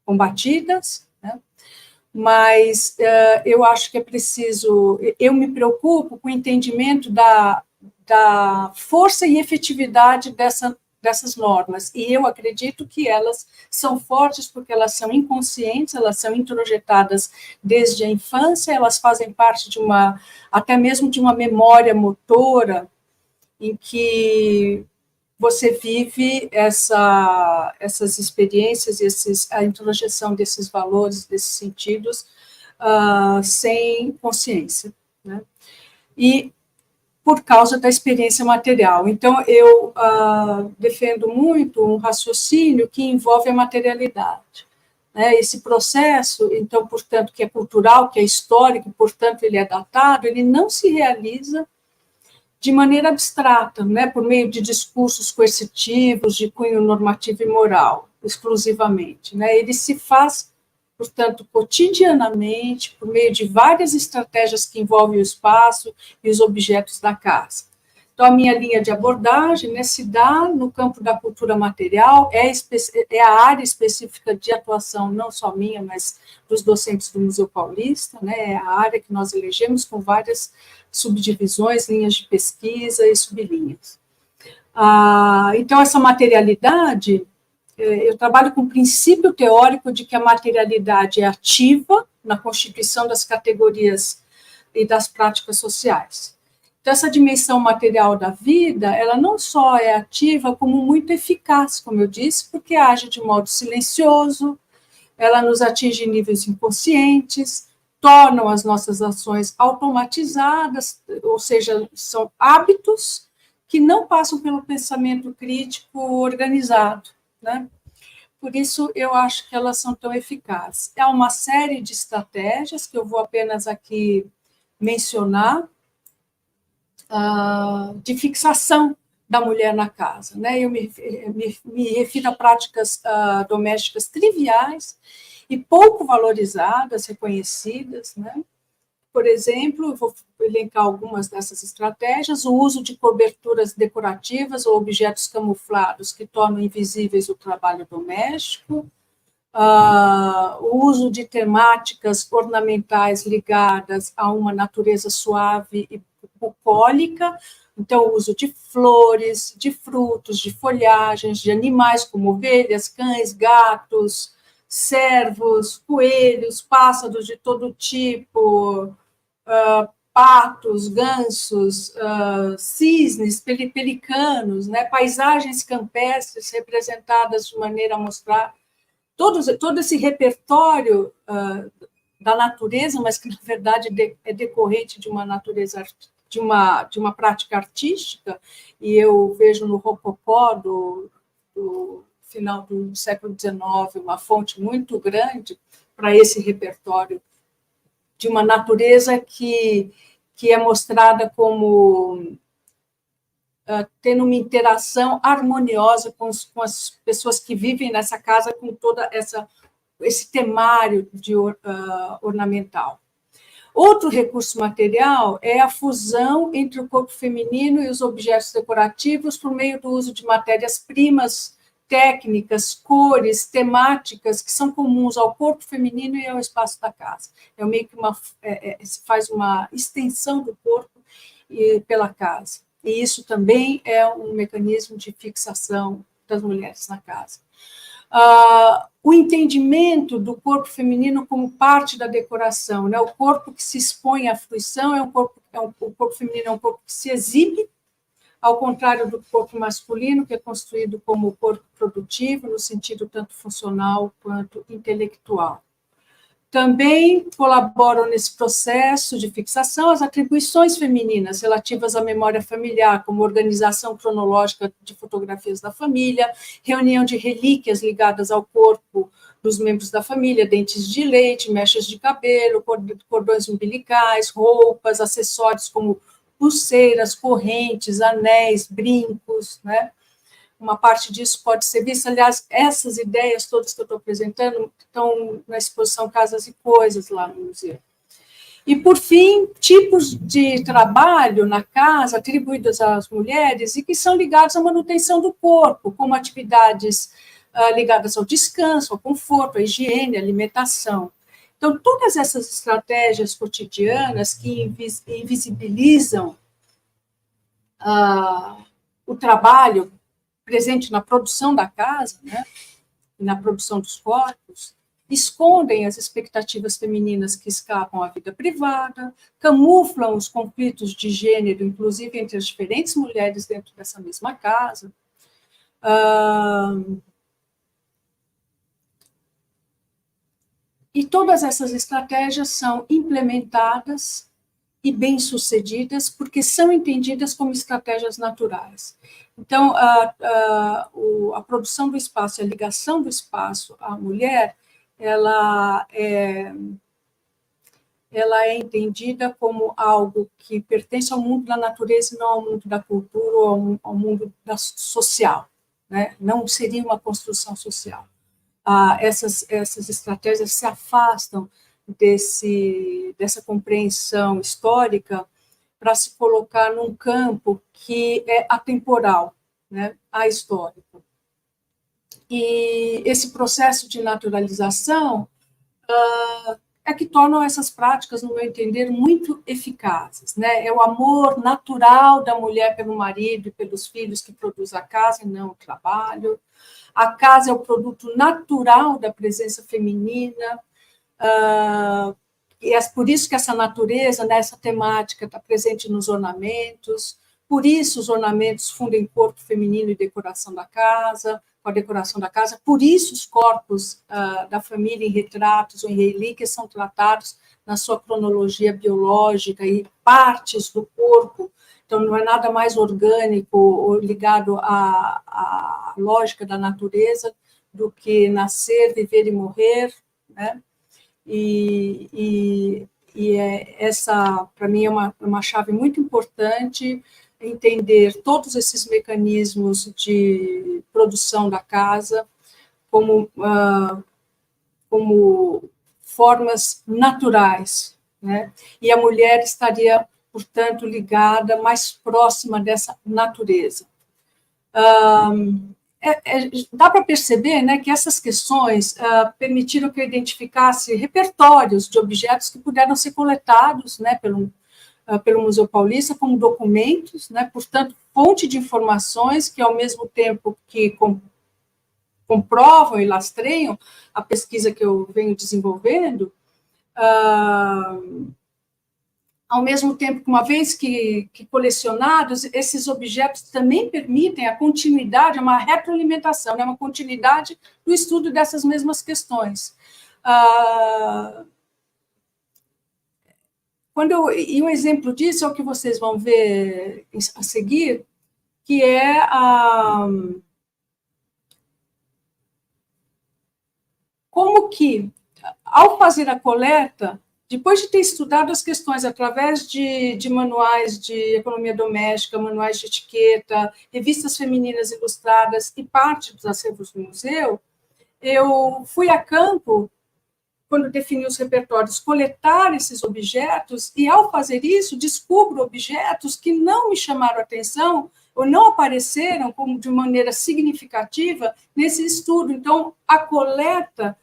C: combatidas, né? Mas eu acho que é preciso, eu me preocupo com o entendimento da força e efetividade dessas normas, e eu acredito que elas são fortes porque elas são inconscientes, elas são introjetadas desde a infância, elas fazem parte até mesmo de uma memória motora, em que você vive essas experiências, a introjeção desses valores, desses sentidos, sem consciência, né? E por causa da experiência material. Então, eu defendo muito um raciocínio que envolve a materialidade, né? Esse processo, então, portanto, que é cultural, que é histórico, portanto, ele é datado, ele não se realiza de maneira abstrata, né, por meio de discursos coercitivos, de cunho normativo e moral, exclusivamente, né? Ele se faz, portanto, cotidianamente, por meio de várias estratégias que envolvem o espaço e os objetos da casa. Então, a minha linha de abordagem, né, se dá no campo da cultura material, é a área específica de atuação, não só minha, mas dos docentes do Museu Paulista, né, é a área que nós elegemos com várias subdivisões, linhas de pesquisa e sublinhas. Então, essa materialidade, eu trabalho com o princípio teórico de que a materialidade é ativa na constituição das categorias e das práticas sociais. Então, essa dimensão material da vida, ela não só é ativa, como muito eficaz, como eu disse, porque age de modo silencioso, ela nos atinge em níveis inconscientes, tornam as nossas ações automatizadas, ou seja, são hábitos que não passam pelo pensamento crítico organizado, né? Por isso, eu acho que elas são tão eficazes. Há uma série de estratégias que eu vou apenas aqui mencionar, de fixação da mulher na casa, né? Eu me refiro a práticas domésticas triviais e pouco valorizadas, reconhecidas, né? Por exemplo, eu vou elencar algumas dessas estratégias: o uso de coberturas decorativas ou objetos camuflados que tornam invisíveis o trabalho doméstico, o uso de temáticas ornamentais ligadas a uma natureza suave e bucólica, então o uso de flores, de frutos, de folhagens, de animais como ovelhas, cães, gatos, cervos, coelhos, pássaros de todo tipo, patos, gansos, cisnes, pelicanos, né, paisagens campestres representadas de maneira a mostrar todo esse repertório da natureza, mas que, na verdade, é decorrente de uma natureza, de uma prática artística, e eu vejo no Rococó do final do século XIX uma fonte muito grande para esse repertório de uma natureza que é mostrada como tendo uma interação harmoniosa com as pessoas que vivem nessa casa, com toda esse temário ornamental. Outro recurso material é a fusão entre o corpo feminino e os objetos decorativos por meio do uso de matérias-primas, técnicas, cores, temáticas que são comuns ao corpo feminino e ao espaço da casa. É meio que se faz uma extensão do corpo pela casa. E isso também é um mecanismo de fixação das mulheres na casa. O entendimento do corpo feminino como parte da decoração, né? O corpo que se expõe à fruição o corpo feminino é um corpo que se exibe, ao contrário do corpo masculino, que é construído como corpo produtivo, no sentido tanto funcional quanto intelectual. Também colaboram nesse processo de fixação as atribuições femininas relativas à memória familiar, como organização cronológica de fotografias da família, reunião de relíquias ligadas ao corpo dos membros da família, dentes de leite, mechas de cabelo, cordões umbilicais, roupas, acessórios como pulseiras, correntes, anéis, brincos, né? Uma parte disso pode ser vista, aliás, essas ideias todas que eu estou apresentando estão na exposição Casas e Coisas, lá no museu. E, por fim, tipos de trabalho na casa atribuídos às mulheres e que são ligados à manutenção do corpo, como atividades ligadas ao descanso, ao conforto, à higiene, à alimentação. Então, todas essas estratégias cotidianas que invisibilizam o trabalho presente na produção da casa, né, na produção dos corpos, escondem as expectativas femininas que escapam à vida privada, camuflam os conflitos de gênero, inclusive entre as diferentes mulheres dentro dessa mesma casa. E todas essas estratégias são implementadas e bem-sucedidas porque são entendidas como estratégias naturais. Então, a produção do espaço, a ligação do espaço à mulher, ela é entendida como algo que pertence ao mundo da natureza e não ao mundo da cultura ou ao mundo social, né? Não seria uma construção social. Essas estratégias se afastam dessa compreensão histórica para se colocar num campo que é atemporal, né, ahistórico. E esse processo de naturalização é que tornam essas práticas, no meu entender, muito eficazes, né? É o amor natural da mulher pelo marido e pelos filhos que produz a casa e não o trabalho. A casa é o produto natural da presença feminina, e é por isso que essa natureza, né, essa temática está presente nos ornamentos, por isso os ornamentos fundem corpo feminino e decoração da casa, com a decoração da casa, por isso os corpos da família em retratos ou em relíquias são tratados na sua cronologia biológica e partes do corpo. Então, não é nada mais orgânico ou ligado à lógica da natureza do que nascer, viver e morrer, né? E essa, para mim, é uma chave muito importante, entender todos esses mecanismos de produção da casa como formas naturais, né? E a mulher estaria, portanto, ligada, mais próxima dessa natureza. Dá para perceber, né, que essas questões permitiram que eu identificasse repertórios de objetos que puderam ser coletados, né, pelo Museu Paulista como documentos, né, portanto, fonte de informações que, ao mesmo tempo que comprovam e lastreiam a pesquisa que eu venho desenvolvendo, ao mesmo tempo que, uma vez que colecionados, esses objetos também permitem a continuidade, uma retroalimentação, né, uma continuidade do estudo dessas mesmas questões. E um exemplo disso é o que vocês vão ver a seguir, que é como que, ao fazer a coleta, depois de ter estudado as questões através de manuais de economia doméstica, manuais de etiqueta, revistas femininas ilustradas e parte dos acervos do museu, eu fui a campo, quando defini os repertórios, coletar esses objetos, e, ao fazer isso, descubro objetos que não me chamaram a atenção ou não apareceram como de maneira significativa nesse estudo. Então, a coleta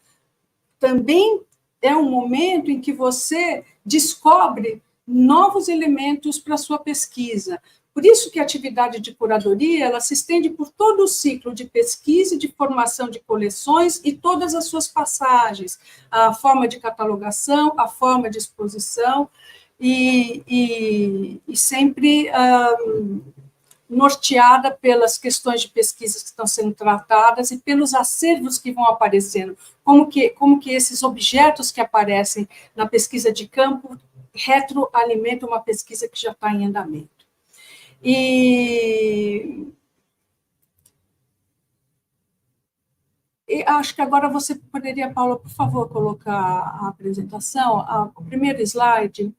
C: também é um momento em que você descobre novos elementos para a sua pesquisa. Por isso que a atividade de curadoria ela se estende por todo o ciclo de pesquisa e de formação de coleções e todas as suas passagens, a forma de catalogação, a forma de exposição, e sempre norteada pelas questões de pesquisa que estão sendo tratadas e pelos acervos que vão aparecendo, como que esses objetos que aparecem na pesquisa de campo retroalimentam uma pesquisa que já está em andamento. E acho que agora você poderia, Paula, por favor, colocar a apresentação, o primeiro slide,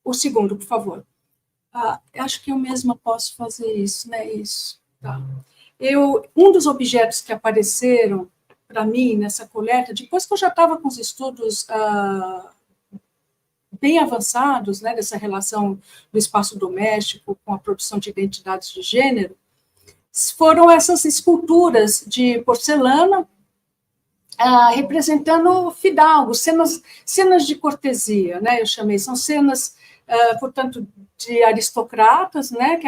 C: o segundo, por favor. Acho que eu mesma posso fazer isso, né? Isso. Tá. Um dos objetos que apareceram para mim nessa coleta, depois que eu já estava com os estudos bem avançados, né, dessa relação do espaço doméstico com a produção de identidades de gênero, foram essas esculturas de porcelana representando fidalgos, cenas de cortesia, né? Eu chamei, são cenas, portanto, de aristocratas, né?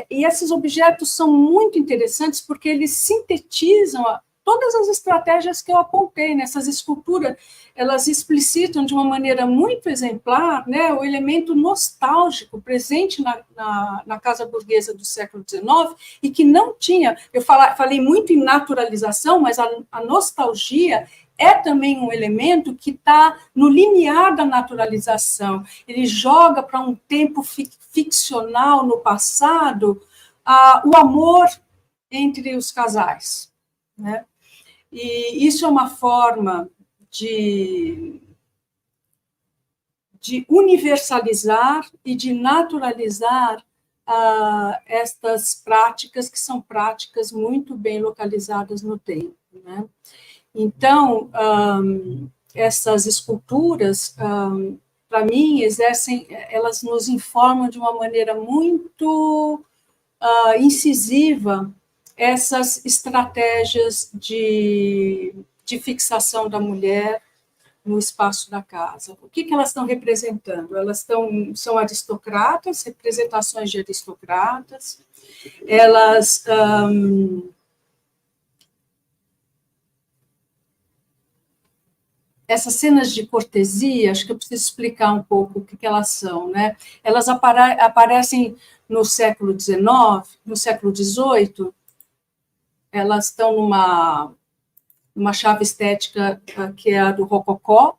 C: E esses objetos são muito interessantes porque eles sintetizam todas as estratégias que eu apontei nessas esculturas. Elas explicitam de uma maneira muito exemplar, né, o elemento nostálgico presente na casa burguesa do século XIX e que não tinha. Eu falei muito em naturalização, mas a nostalgia é também um elemento que está no limiar da naturalização. Ele joga para um tempo ficcional no passado o amor entre os casais, né? E isso é uma forma de universalizar e de naturalizar estas práticas, que são práticas muito bem localizadas no tempo, né? Então, essas esculturas, para mim, elas nos informam de uma maneira muito incisiva essas estratégias de fixação da mulher no espaço da casa. O que elas estão representando? Elas são aristocratas, representações de aristocratas, elas essas cenas de cortesia, acho que eu preciso explicar um pouco o que elas são, né? Elas aparecem no século XIX, no século XVIII, elas estão numa chave estética que é a do rococó,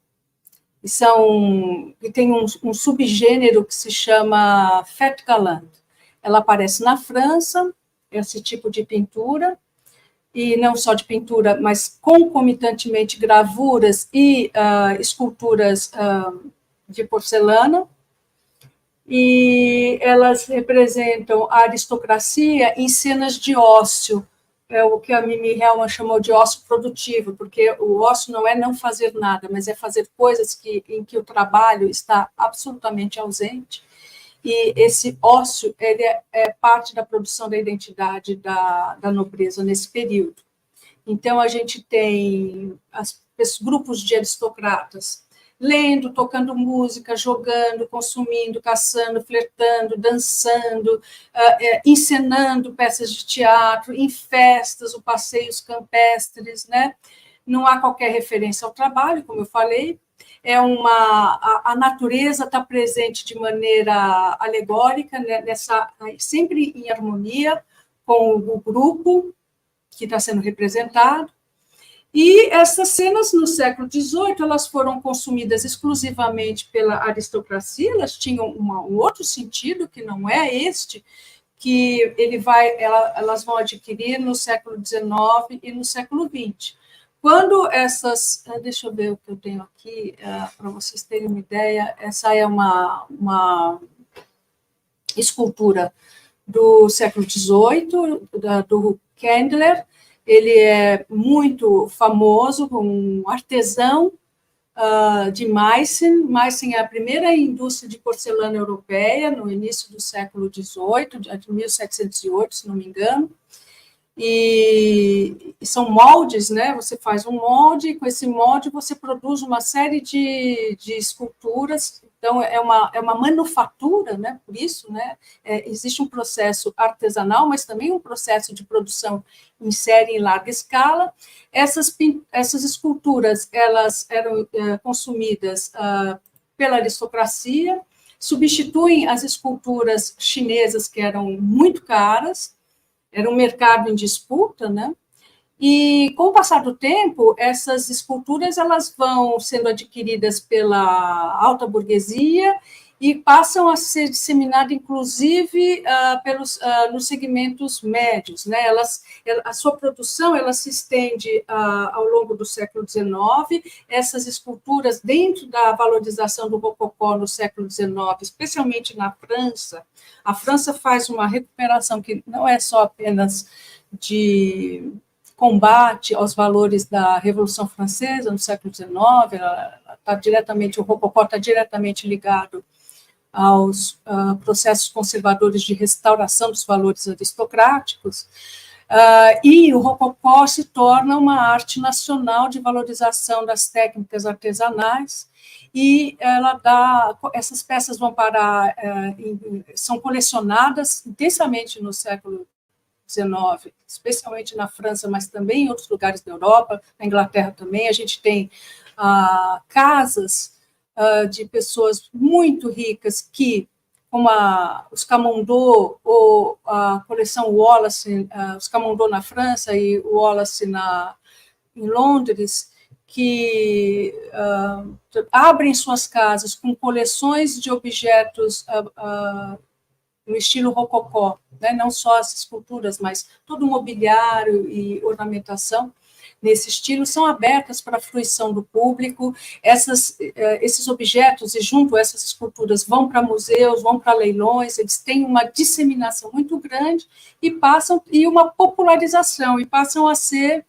C: e tem um subgênero que se chama fête galante. Ela aparece na França, esse tipo de pintura, e não só de pintura, mas concomitantemente gravuras e esculturas de porcelana, e elas representam a aristocracia em cenas de ócio, é o que a Mimi Hellman chamou de ócio produtivo, porque o ócio não é não fazer nada, mas é fazer coisas em que o trabalho está absolutamente ausente, e esse ócio ele é parte da produção da identidade da nobreza nesse período. Então, a gente tem grupos de aristocratas lendo, tocando música, jogando, consumindo, caçando, flertando, dançando, encenando peças de teatro, em festas, ou passeios campestres, né? Não há qualquer referência ao trabalho, como eu falei. a natureza está presente de maneira alegórica, né, sempre em harmonia com o grupo que está sendo representado. E essas cenas, no século XVIII, elas foram consumidas exclusivamente pela aristocracia, elas tinham um outro sentido, que não é este, que elas vão adquirir no século XIX e no século XX. Quando essas... Deixa eu ver o que eu tenho aqui, para vocês terem uma ideia. Essa é uma escultura do século XVIII, do Kendler. Ele é muito famoso, um artesão de Meissen. Meissen é a primeira indústria de porcelana europeia, no início do século XVIII, de 1708, se não me engano. E são moldes, né? Você faz um molde, e com esse molde você produz uma série de esculturas. Então, é uma manufatura, né? Por isso, né? Existe um processo artesanal, mas também um processo de produção em série em larga escala. Essas esculturas, elas eram consumidas pela aristocracia, substituem as esculturas chinesas, que eram muito caras, era um mercado em disputa, né? E, com o passar do tempo, essas esculturas elas vão sendo adquiridas pela alta burguesia e passam a ser disseminadas, inclusive, nos segmentos médios, né? A sua produção ela se estende ao longo do século XIX. Essas esculturas, dentro da valorização do rococó no século XIX, especialmente na França, a França faz uma recuperação que não é só apenas de combate aos valores da Revolução Francesa no século XIX, o rococó está diretamente ligado aos processos conservadores de restauração dos valores aristocráticos, e o rococó se torna uma arte nacional de valorização das técnicas artesanais, e essas peças vão são colecionadas intensamente no século XIX, especialmente na França, mas também em outros lugares da Europa, na Inglaterra também. A gente tem casas de pessoas muito ricas que, como os Camondot, ou a coleção Wallace, os Camondot na França e o Wallace em Londres, que abrem suas casas com coleções de objetos no estilo rococó, né? Não só as esculturas, mas todo o mobiliário e ornamentação nesse estilo são abertas para a fruição do público. Esses objetos, e junto a essas esculturas, vão para museus, vão para leilões, eles têm uma disseminação muito grande e uma popularização, e passam a ser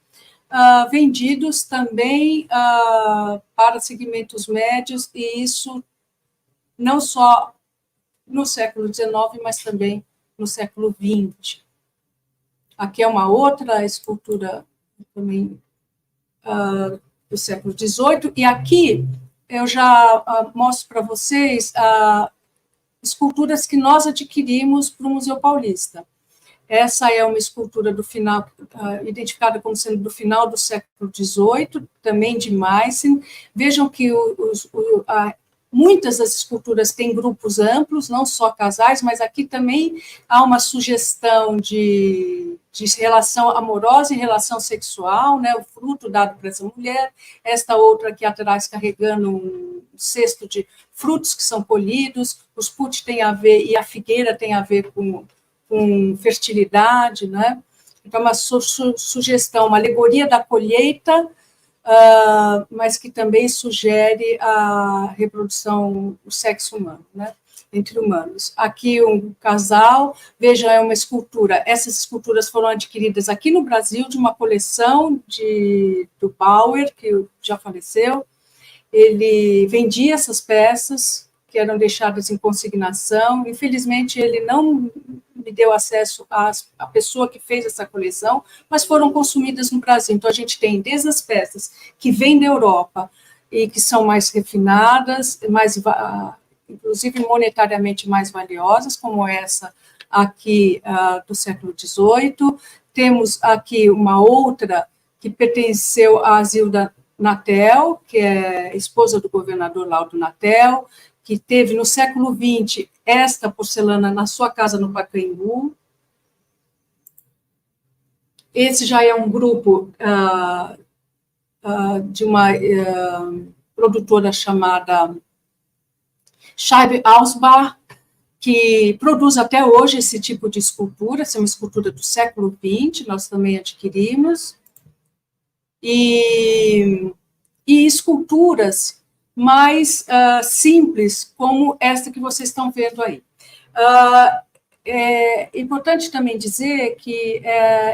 C: vendidos também para segmentos médios, e isso não só no século XIX, mas também no século XX. Aqui é uma outra escultura também do século XVIII, e aqui eu já mostro para vocês esculturas que nós adquirimos para o Museu Paulista. Essa é uma escultura do final, identificada como sendo do final do século XVIII, também de Meissen. Vejam que muitas das esculturas têm grupos amplos, não só casais, mas aqui também há uma sugestão de relação amorosa e relação sexual, né? O fruto dado para essa mulher, esta outra aqui atrás carregando um cesto de frutos que são colhidos, os puts têm a ver, e a figueira tem a ver com fertilidade, né? Então, uma sugestão, uma alegoria da colheita, mas que também sugere a reprodução do sexo humano, né? Entre humanos. Aqui um casal, vejam, é uma escultura. Essas esculturas foram adquiridas aqui no Brasil de uma coleção do Bauer, que já faleceu. Ele vendia essas peças que eram deixadas em consignação. Infelizmente, ele não me deu acesso à pessoa que fez essa coleção, mas foram consumidas no Brasil. Então, a gente tem desde as peças que vêm da Europa e que são mais refinadas, inclusive monetariamente mais valiosas, como essa aqui do século XVIII. Temos aqui uma outra que pertenceu à Zilda Natel, que é esposa do governador Laudo Natel, que teve no século XX esta porcelana na sua casa no Pacaembu. Esse já é um grupo de uma produtora chamada Scheibe Ausbach, que produz até hoje esse tipo de escultura. Essa é uma escultura do século XX, nós também adquirimos. E esculturas mais simples, como esta que vocês estão vendo aí. É importante também dizer que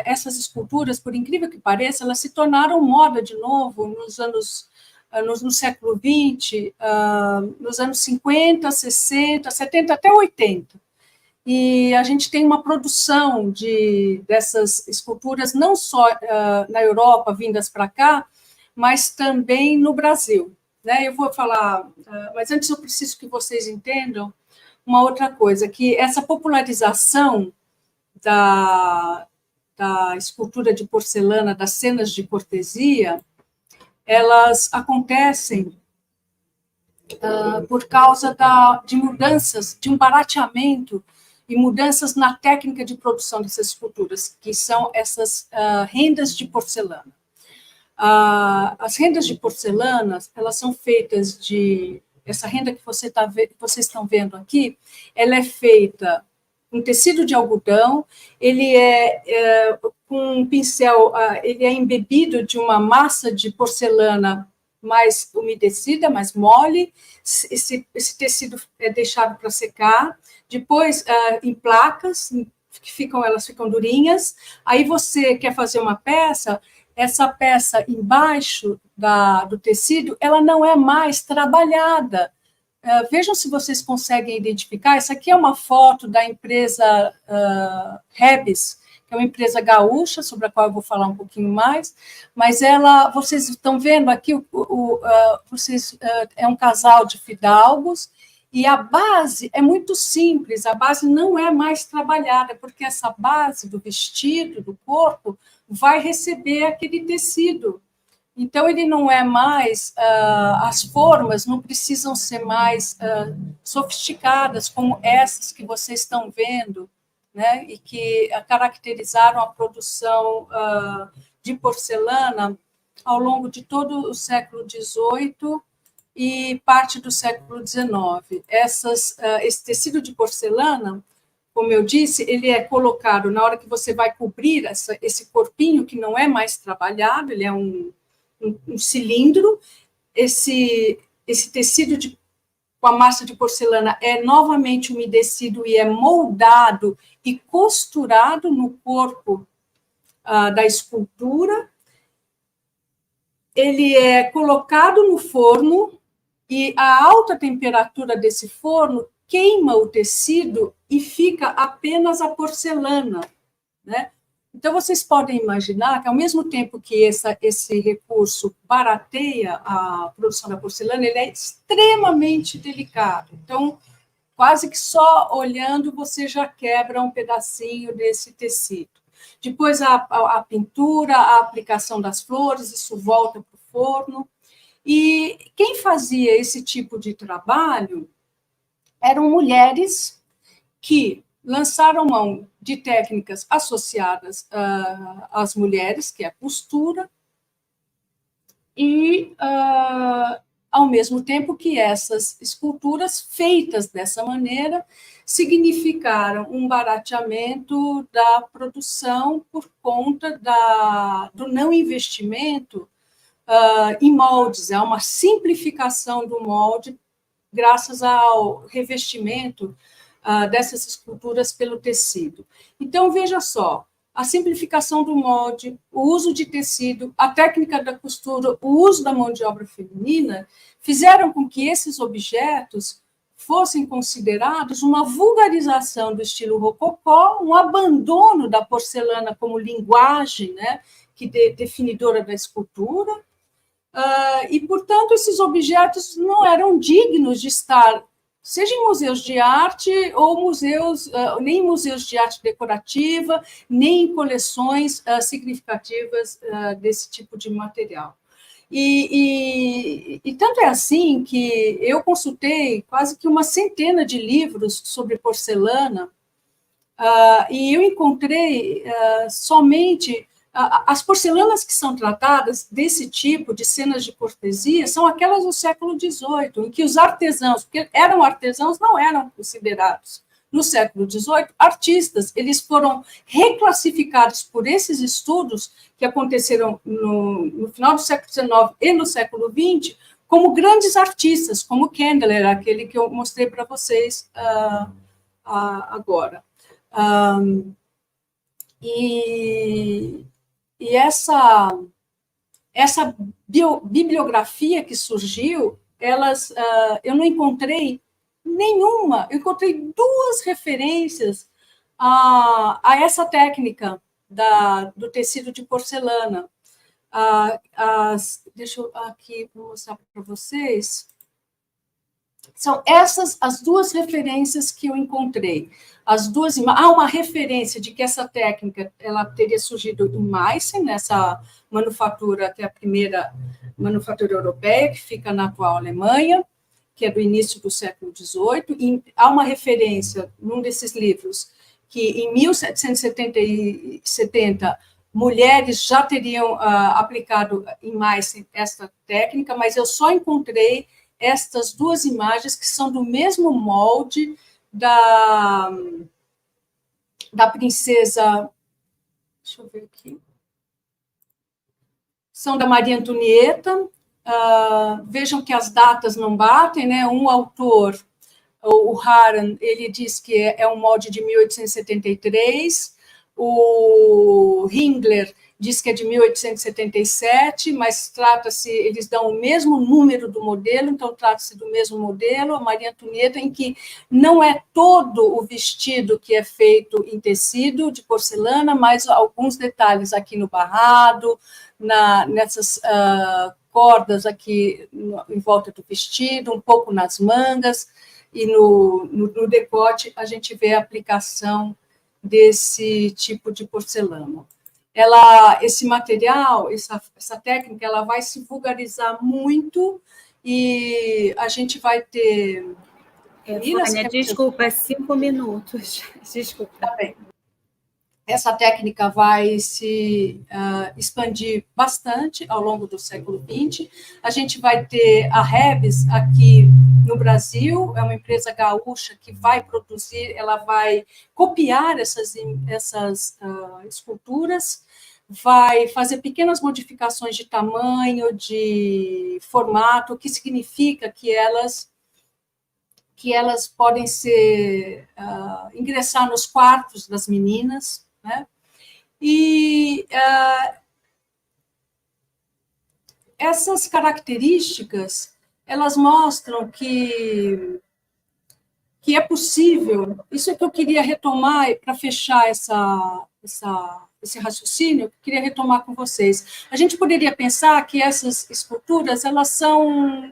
C: essas esculturas, por incrível que pareça, elas se tornaram moda de novo no século XX, nos anos 50, 60, 70, até 80. E a gente tem uma produção dessas esculturas, não só na Europa, vindas para cá, mas também no Brasil. Né? Eu vou falar, mas antes eu preciso que vocês entendam uma outra coisa, que essa popularização da escultura de porcelana, das cenas de cortesia, elas acontecem por causa de mudanças, de um barateamento e mudanças na técnica de produção dessas esculturas, que são essas rendas de porcelana. As rendas de porcelana, elas são feitas essa renda que vocês estão vendo aqui, ela é feita com tecido de algodão, ele com um pincel, ele é embebido de uma massa de porcelana mais umedecida, mais mole, esse tecido é deixado para secar, depois em placas, elas ficam durinhas, aí você quer fazer uma peça, essa peça embaixo do tecido, ela não é mais trabalhada. Vejam se vocês conseguem identificar. Essa aqui é uma foto da empresa Rebes, que é uma empresa gaúcha, sobre a qual eu vou falar um pouquinho mais, mas vocês estão vendo aqui, é um casal de fidalgos, e a base é muito simples, a base não é mais trabalhada, porque essa base do vestido, do corpo, vai receber aquele tecido. Então, ele não é mais, as formas não precisam ser mais sofisticadas, como essas que vocês estão vendo, né? E que caracterizaram a produção de porcelana ao longo de todo o século XVIII e parte do século XIX. Esse tecido de porcelana, como eu disse, ele é colocado na hora que você vai cobrir esse corpinho que não é mais trabalhado, ele é um cilindro, esse tecido com a massa de porcelana é novamente umedecido e é moldado e costurado no corpo da escultura, ele é colocado no forno e a alta temperatura desse forno queima o tecido e fica apenas a porcelana, né? Então, vocês podem imaginar que, ao mesmo tempo que esse recurso barateia a produção da porcelana, ele é extremamente delicado. Então, quase que só olhando você já quebra um pedacinho desse tecido. Depois, a pintura, a aplicação das flores, isso volta para o forno. E quem fazia esse tipo de trabalho eram mulheres que lançaram mão de técnicas associadas às mulheres, que é a costura, e, ao mesmo tempo que essas esculturas feitas dessa maneira significaram um barateamento da produção por conta do não investimento em moldes, é uma simplificação do molde graças ao revestimento dessas esculturas pelo tecido. Então, veja só, a simplificação do molde, o uso de tecido, a técnica da costura, o uso da mão de obra feminina, fizeram com que esses objetos fossem considerados uma vulgarização do estilo rococó, um abandono da porcelana como linguagem, né, definidora da escultura, e, portanto, esses objetos não eram dignos de estar seja em museus de arte ou museus, nem em museus de arte decorativa, nem em coleções significativas desse tipo de material. E tanto é assim que eu consultei quase que uma centena de livros sobre porcelana, e eu encontrei somente as porcelanas que são tratadas desse tipo de cenas de cortesia são aquelas do século XVIII, em que os artesãos, porque eram artesãos, não eram considerados, no século XVIII, artistas. Eles foram reclassificados por esses estudos que aconteceram no final do século XIX e no século XX como grandes artistas, como Kendler, aquele que eu mostrei para vocês agora. E essa bibliografia que surgiu, eu não encontrei nenhuma, eu encontrei 2 referências a essa técnica do tecido de porcelana. Deixa eu aqui mostrar para vocês. São essas as 2 referências que eu encontrei. Há uma referência de que essa técnica ela teria surgido em Meissen, nessa manufatura, que é a primeira manufatura europeia, que fica na atual Alemanha, que é do início do século XVIII. E há uma referência, num desses livros, que em 1770 mulheres já teriam aplicado em Meissen esta técnica, mas eu só encontrei estas 2 imagens que são do mesmo molde da princesa, deixa eu ver aqui, são da Maria Antonieta. Vejam que as datas não batem, né? Um autor, o Haran, ele diz que é um molde de 1873, o Hingler diz que é de 1877, mas eles dão o mesmo número do modelo, então trata-se do mesmo modelo, a Maria Antonieta, em que não é todo o vestido que é feito em tecido de porcelana, mas alguns detalhes aqui no barrado, nessas cordas aqui em volta do vestido, um pouco nas mangas, e no decote a gente vê a aplicação desse tipo de porcelana. Esse material, essa técnica, ela vai se vulgarizar muito e a gente vai ter...
A: Vânia, desculpa, 5 minutos. Desculpa.
C: Tá bem. Essa técnica vai se expandir bastante ao longo do século XX. A gente vai ter a Rebes aqui no Brasil, é uma empresa gaúcha que vai produzir, ela vai copiar essas esculturas, vai fazer pequenas modificações de tamanho, de formato, o que significa que elas podem ingressar nos quartos das meninas, né? E essas características, elas mostram que é possível, isso é que eu queria retomar para fechar esse raciocínio, eu queria retomar com vocês. A gente poderia pensar que essas esculturas, elas são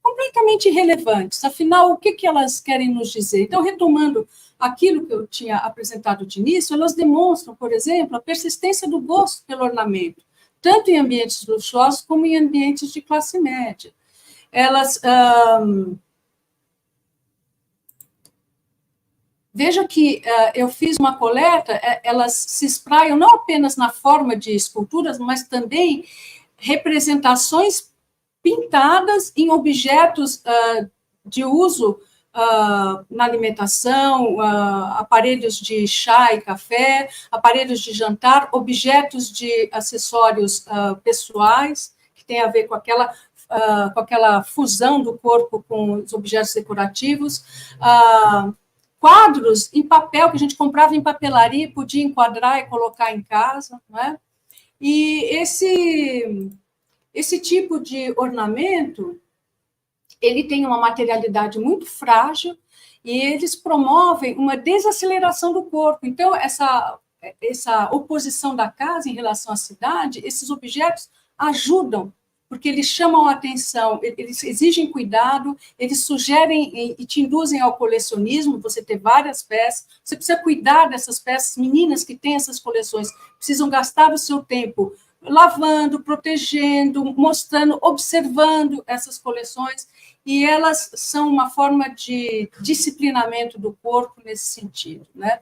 C: completamente irrelevantes, afinal, o que elas querem nos dizer? Então, retomando aquilo que eu tinha apresentado de início, elas demonstram, por exemplo, a persistência do gosto pelo ornamento, tanto em ambientes luxuosos como em ambientes de classe média. Elas... Veja que eu fiz uma coleta, elas se espraiam não apenas na forma de esculturas, mas também representações pintadas em objetos de uso na alimentação, aparelhos de chá e café, aparelhos de jantar, objetos de acessórios pessoais, que tem a ver com aquela fusão do corpo com os objetos decorativos, quadros em papel que a gente comprava em papelaria, podia enquadrar e colocar em casa, não é? E esse tipo de ornamento, ele tem uma materialidade muito frágil e eles promovem uma desaceleração do corpo. Então, essa oposição da casa em relação à cidade, esses objetos ajudam, porque eles chamam a atenção, eles exigem cuidado, eles sugerem e te induzem ao colecionismo, você ter várias peças, você precisa cuidar dessas peças, meninas que têm essas coleções, precisam gastar o seu tempo lavando, protegendo, mostrando, observando essas coleções, e elas são uma forma de disciplinamento do corpo nesse sentido, né?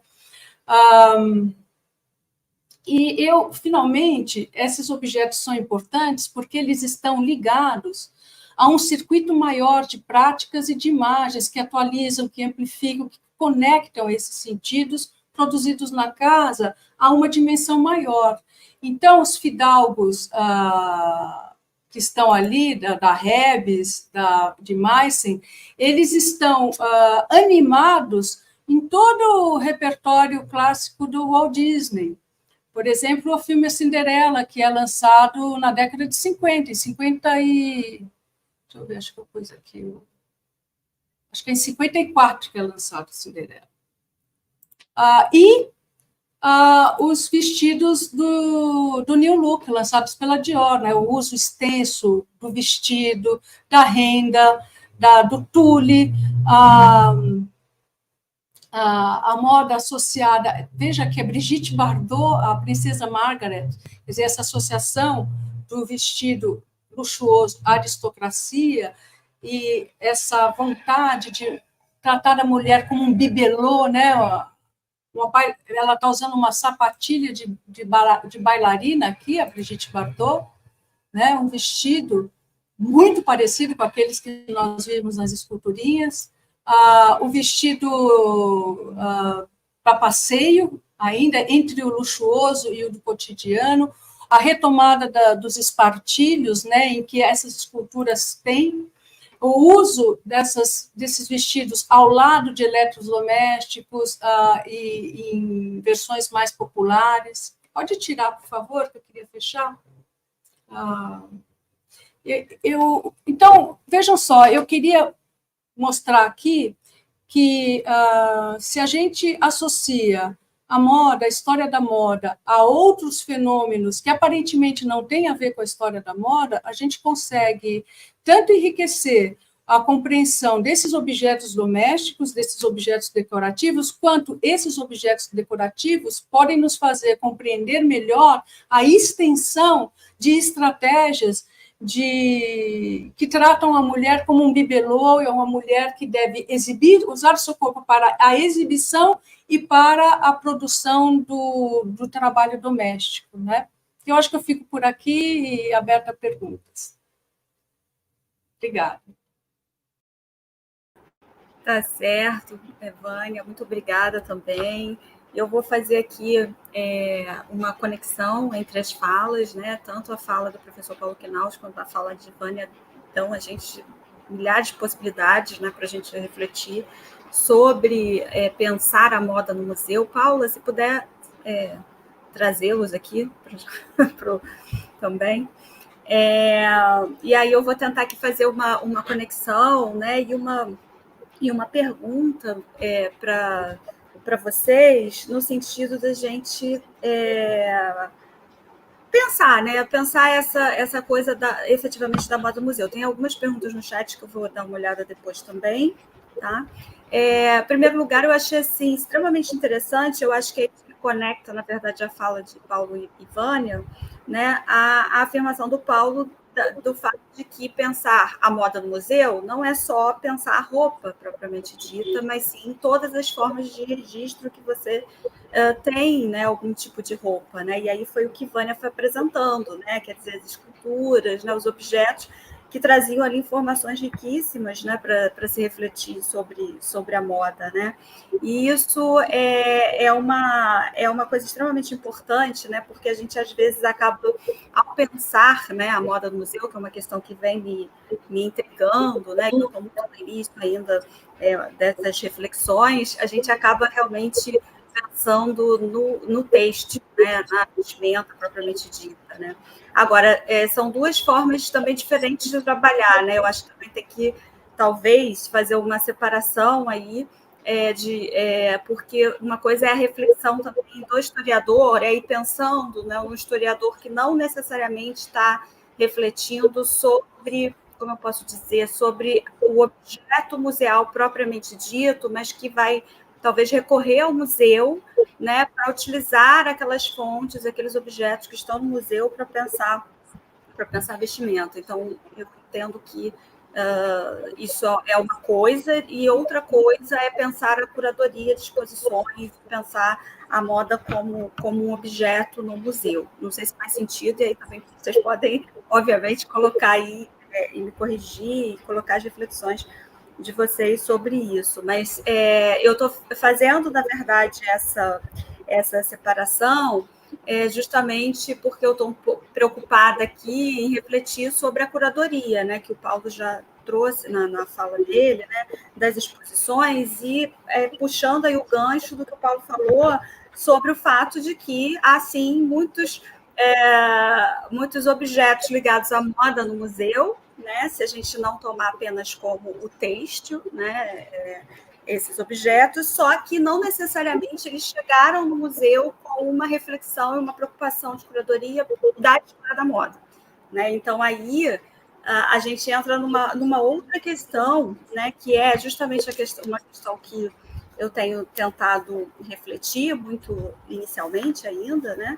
C: E finalmente, esses objetos são importantes porque eles estão ligados a um circuito maior de práticas e de imagens que atualizam, que amplificam, que conectam esses sentidos produzidos na casa a uma dimensão maior. Então, os fidalgos que estão ali, da Rebes, de Meissen, eles estão animados em todo o repertório clássico do Walt Disney. Por exemplo, o filme A Cinderela, que é lançado na década de 50, em 50 e... Deixa eu ver, acho que eu pus aqui... Acho que é em 54 que é lançado A Cinderela. Os vestidos do New Look, lançados pela Dior, né? O uso extenso do vestido, da renda, do tule, a moda associada, veja que é Brigitte Bardot, a princesa Margaret, quer dizer, essa associação do vestido luxuoso à aristocracia e essa vontade de tratar a mulher como um bibelô, né? Ela está usando uma sapatilha de bailarina aqui, a Brigitte Bardot, né? Um vestido muito parecido com aqueles que nós vimos nas esculturinhas, o vestido para passeio, ainda entre o luxuoso e o do cotidiano, a retomada dos espartilhos, né, em que essas esculturas têm, o uso desses vestidos ao lado de eletrodomésticos e em versões mais populares. Pode tirar, por favor, que eu queria fechar. Então, vejam só, eu queria mostrar aqui que se a gente associa a moda, a história da moda, a outros fenômenos que aparentemente não têm a ver com a história da moda, a gente consegue tanto enriquecer a compreensão desses objetos domésticos, desses objetos decorativos, quanto esses objetos decorativos podem nos fazer compreender melhor a extensão de estratégias que tratam a mulher como um bibelô, é uma mulher que deve usar seu corpo para a exibição e para a produção do trabalho doméstico, né? Eu acho que eu fico por aqui e aberta a perguntas. Obrigada.
A: Tá certo, Vânia, muito obrigada também. Eu vou fazer aqui uma conexão entre as falas, né? Tanto a fala do professor Paulo Quinaus quanto a fala de Vânia dão a gente milhares de possibilidades, né, para a gente refletir sobre pensar a moda no museu. Paula, se puder trazê-los aqui também. E aí eu vou tentar aqui fazer uma conexão, né, e uma pergunta para vocês, no sentido da gente pensar, né? Pensar essa coisa efetivamente da moda do museu. Tem algumas perguntas no chat que eu vou dar uma olhada depois também, tá? Em primeiro lugar, eu achei assim, extremamente interessante, eu acho que é isso que conecta, na verdade, a fala de Paulo e Vânia, né? A afirmação do Paulo do fato de que pensar a moda no museu não é só pensar a roupa propriamente dita, mas sim todas as formas de registro que você tem, né, algum tipo de roupa, né? E aí foi o que Vânia foi apresentando, né? Quer dizer, as esculturas, né, os objetos que traziam ali informações riquíssimas, né, para se refletir sobre a moda, né? E isso é uma coisa extremamente importante, né, porque a gente, às vezes, acaba, ao pensar, né, a moda no museu, que é uma questão que vem me intrigando, né, que eu estou muito no início ainda dessas reflexões, a gente acaba realmente pensando no têxtil, né, na vestimenta propriamente dita, né? Agora, são duas formas também diferentes de trabalhar, né? Eu acho que também tem que, talvez, fazer uma separação aí, porque uma coisa é a reflexão também do historiador, aí pensando, né, um historiador que não necessariamente está refletindo sobre, como eu posso dizer, sobre o objeto museal propriamente dito, mas que vai talvez recorrer ao museu, né, para utilizar aquelas fontes, aqueles objetos que estão no museu para pensar vestimento. Então, eu entendo que isso é uma coisa, e outra coisa é pensar a curadoria de exposições, pensar a moda como um objeto no museu. Não sei se faz sentido, e aí também vocês podem, obviamente, colocar aí e me corrigir, e colocar as reflexões de vocês sobre isso. Mas eu estou fazendo, na verdade, essa separação justamente porque eu estou um pouco preocupada aqui em refletir sobre a curadoria, né, que o Paulo já trouxe na fala dele, né, das exposições, e puxando aí o gancho do que o Paulo falou sobre o fato de que há, sim, muitos objetos ligados à moda no museu, né, se a gente não tomar apenas como o têxtil, né, esses objetos, só que não necessariamente eles chegaram no museu com uma reflexão e uma preocupação de curadoria da história da moda, né? Então, aí a gente entra numa outra questão, né, que é justamente uma questão que eu tenho tentado refletir muito inicialmente ainda, né,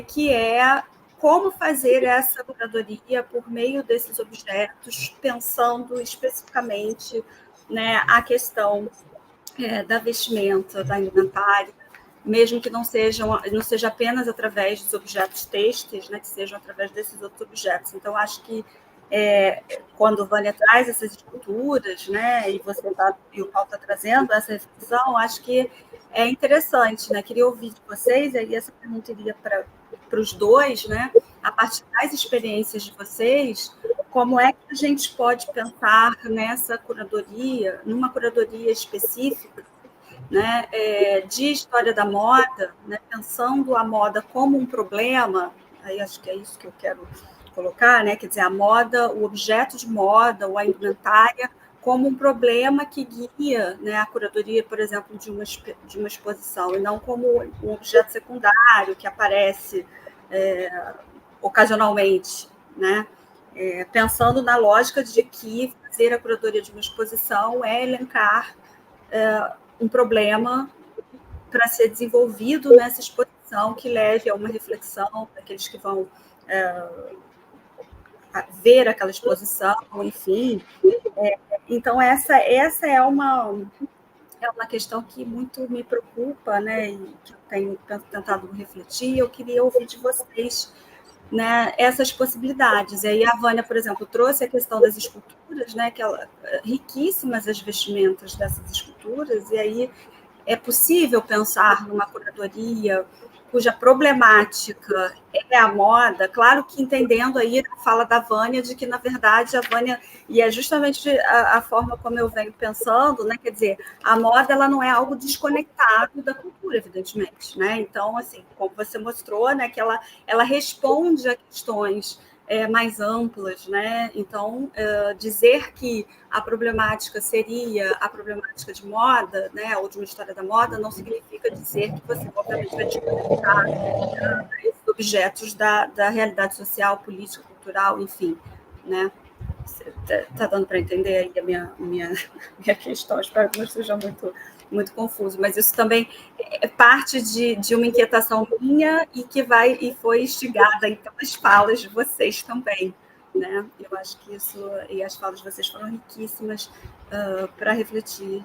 A: que é como fazer essa curadoria por meio desses objetos, pensando especificamente, né, a questão da vestimenta, da indumentária, mesmo que não seja apenas através dos objetos têxteis, né, que sejam através desses outros objetos. Então, acho que quando Vânia traz essas esculturas, né, e o Paulo está trazendo essa reflexão, acho que é interessante, né? Queria ouvir de vocês, e aí essa pergunta iria para os dois, né? A partir das experiências de vocês, como é que a gente pode pensar numa curadoria específica, né, de história da moda, né, pensando a moda como um problema, aí acho que é isso que eu quero colocar, né, quer dizer, a moda, o objeto de moda ou a indumentária como um problema que guia, né, a curadoria, por exemplo, de uma exposição, e não como um objeto secundário que aparece ocasionalmente, né? Pensando na lógica de que fazer a curadoria de uma exposição é elencar um problema para ser desenvolvido nessa exposição, que leve a uma reflexão daqueles que vão ver aquela exposição, enfim. Então, essa é uma questão que muito me preocupa, né, e que eu tenho tentado refletir. Eu queria ouvir de vocês, né, essas possibilidades. E aí a Vânia, por exemplo, trouxe a questão das esculturas, né, que riquíssimas as vestimentas dessas esculturas, e aí é possível pensar numa curadoria cuja problemática é a moda, claro que entendendo aí a fala da Vânia, de que, na verdade, a Vânia, e é justamente a forma como eu venho pensando, né? Quer dizer, a moda ela não é algo desconectado da cultura, evidentemente, né? Então, assim, como você mostrou, né, que ela responde a questões mais amplas, né? Então, dizer que a problemática seria a problemática de moda, né, ou de uma história da moda, não significa dizer que você, obviamente, vai desconectar esses objetos da realidade social, política, cultural, enfim, né? Está dando para entender aí a minha questão? Espero que não seja muito confuso, mas isso também é parte de uma inquietação minha e que foi instigada aí pelas falas de vocês também, né? Eu acho que isso, e as falas de vocês foram riquíssimas para refletir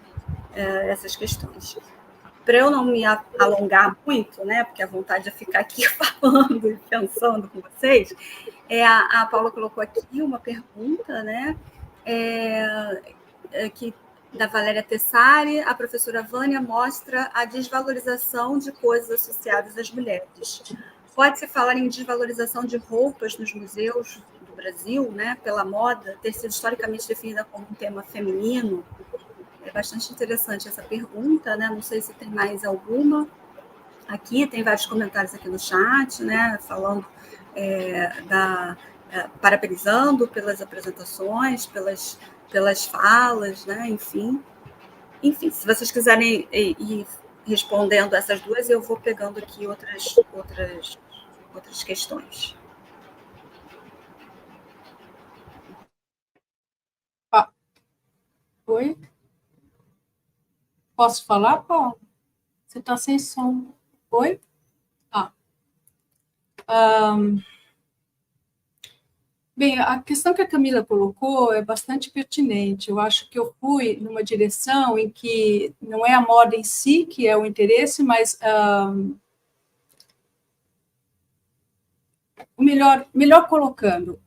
A: essas questões. Para eu não me alongar muito, né? Porque a vontade é ficar aqui falando e pensando com vocês, a Paula colocou aqui uma pergunta, né? Que da Valéria Tessari, a professora Vânia mostra a desvalorização de coisas associadas às mulheres. Pode-se falar em desvalorização de roupas nos museus do Brasil, né, pela moda, ter sido historicamente definida como um tema feminino? É bastante interessante essa pergunta, né? Não sei se tem mais alguma. Aqui tem vários comentários aqui no chat, né, falando parabenizando pelas apresentações, pelas falas, né? Enfim, se vocês quiserem ir respondendo essas duas, eu vou pegando aqui outras questões.
C: Oi? posso falar, Paulo? Você está sem som. Oi? Bem, a questão que a Camila colocou é bastante pertinente. Eu acho que eu fui numa direção em que não é a moda em si que é o interesse, mas melhor colocando,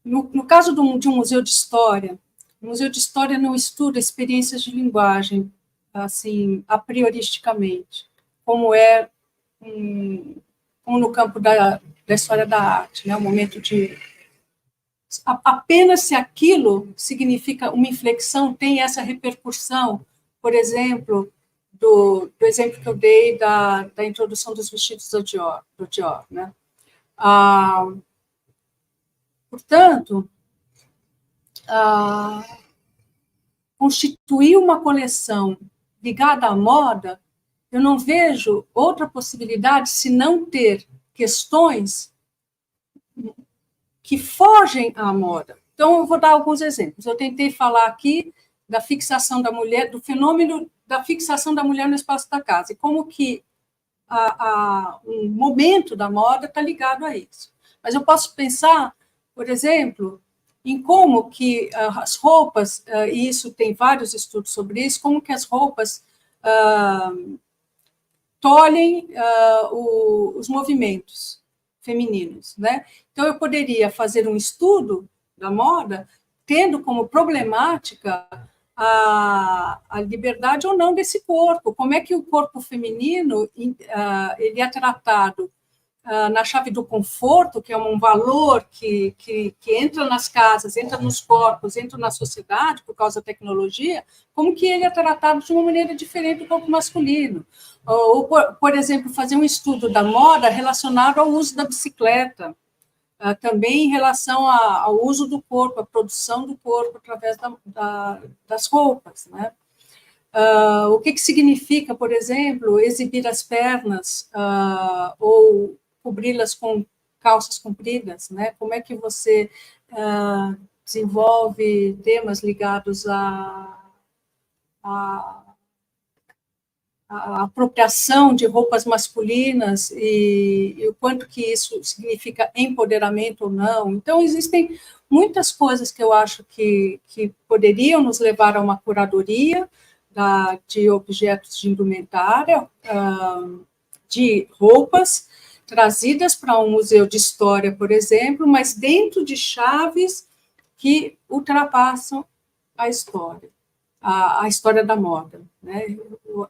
C: no caso de um museu de história, o museu de história não estuda experiências de linguagem, assim, a prioristicamente, como como no campo da história da arte, né? O momento de apenas se aquilo significa uma inflexão, tem essa repercussão, por exemplo, do exemplo que eu dei da introdução dos vestidos do Dior, né? Portanto, constituir uma coleção ligada à moda, eu não vejo outra possibilidade se não ter questões que fogem à moda. Então, eu vou dar alguns exemplos. Eu tentei falar aqui da fixação da mulher, do fenômeno da fixação da mulher no espaço da casa, e como que um momento da moda está ligado a isso. Mas eu posso pensar, por exemplo, em como que as roupas, e isso tem vários estudos sobre isso, como que as roupas tolhem os movimentos femininos, né? Então, eu poderia fazer um estudo da moda tendo como problemática a liberdade ou não desse corpo, como é que o corpo feminino ele é tratado na chave do conforto, que é um valor que entra nas casas, entra nos corpos, entra na sociedade por causa da tecnologia, como que ele é tratado de uma maneira diferente do corpo masculino. Ou, por exemplo, fazer um estudo da moda relacionado ao uso da bicicleta, também em relação ao uso do corpo, a produção do corpo através das roupas, né? O que significa, por exemplo, exibir as pernas ou cobri-las com calças compridas, né? Como é que você desenvolve temas ligados à apropriação de roupas masculinas e o quanto que isso significa empoderamento ou não. Então, existem muitas coisas que eu acho que poderiam nos levar a uma curadoria de objetos de indumentária, de roupas, trazidas para um museu de história, por exemplo, mas dentro de chaves que ultrapassam a história da moda, né?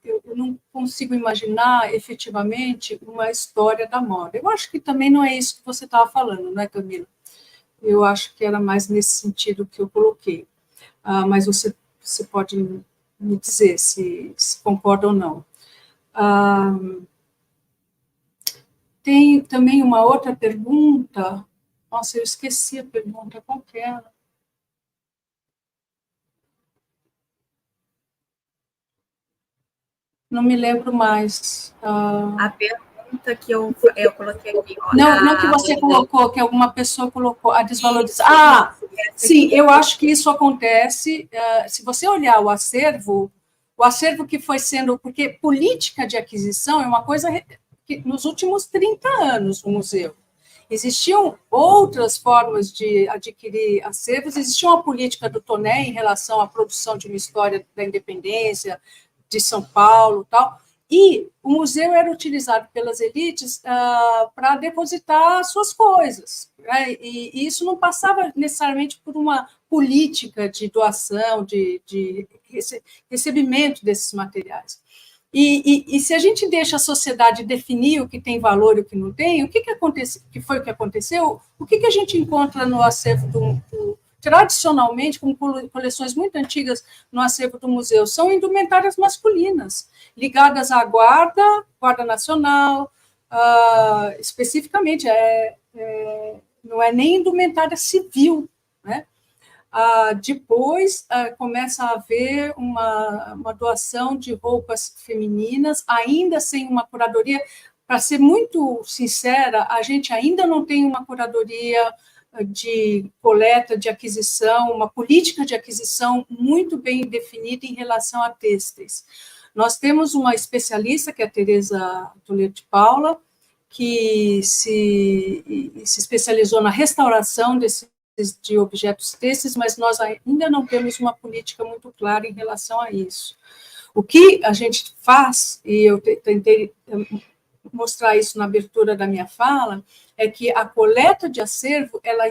C: Eu não consigo imaginar efetivamente uma história da moda. Eu acho que também não é isso que você estava falando, não é, Camila? Eu acho que era mais nesse sentido que eu coloquei. Mas você pode me dizer se concorda ou não. Tem também uma outra pergunta. Nossa, eu esqueci a pergunta, qual que era? Não me lembro mais.
A: A pergunta que eu coloquei aqui. Ó,
C: não que você colocou, que alguma pessoa colocou, a desvalorização. Sim, eu acho que isso acontece. Se você olhar o acervo que foi sendo... Porque política de aquisição é uma coisa que, nos últimos 30 anos, no museu. Existiam outras formas de adquirir acervos, existia uma política do Toné em relação à produção de uma história da independência, de São Paulo, tal, e o museu era utilizado pelas elites para depositar suas coisas, né? E isso não passava necessariamente por uma política de doação, de recebimento desses materiais. E se a gente deixa a sociedade definir o que tem valor e o que não tem, que foi o que aconteceu? O que a gente encontra no acervo tradicionalmente, com coleções muito antigas no acervo do museu, são indumentárias masculinas, ligadas à Guarda Nacional, especificamente, não é nem indumentária civil, né? Depois começa a haver uma doação de roupas femininas, ainda sem uma curadoria. Para ser muito sincera, a gente ainda não tem uma curadoria de coleta, de aquisição, uma política de aquisição muito bem definida em relação a têxteis. Nós temos uma especialista, que é a Tereza Toledo de Paula, que se especializou na restauração de objetos têxteis, mas nós ainda não temos uma política muito clara em relação a isso. O que a gente faz, e eu tentei mostrar isso na abertura da minha fala, é que a coleta de acervo, ela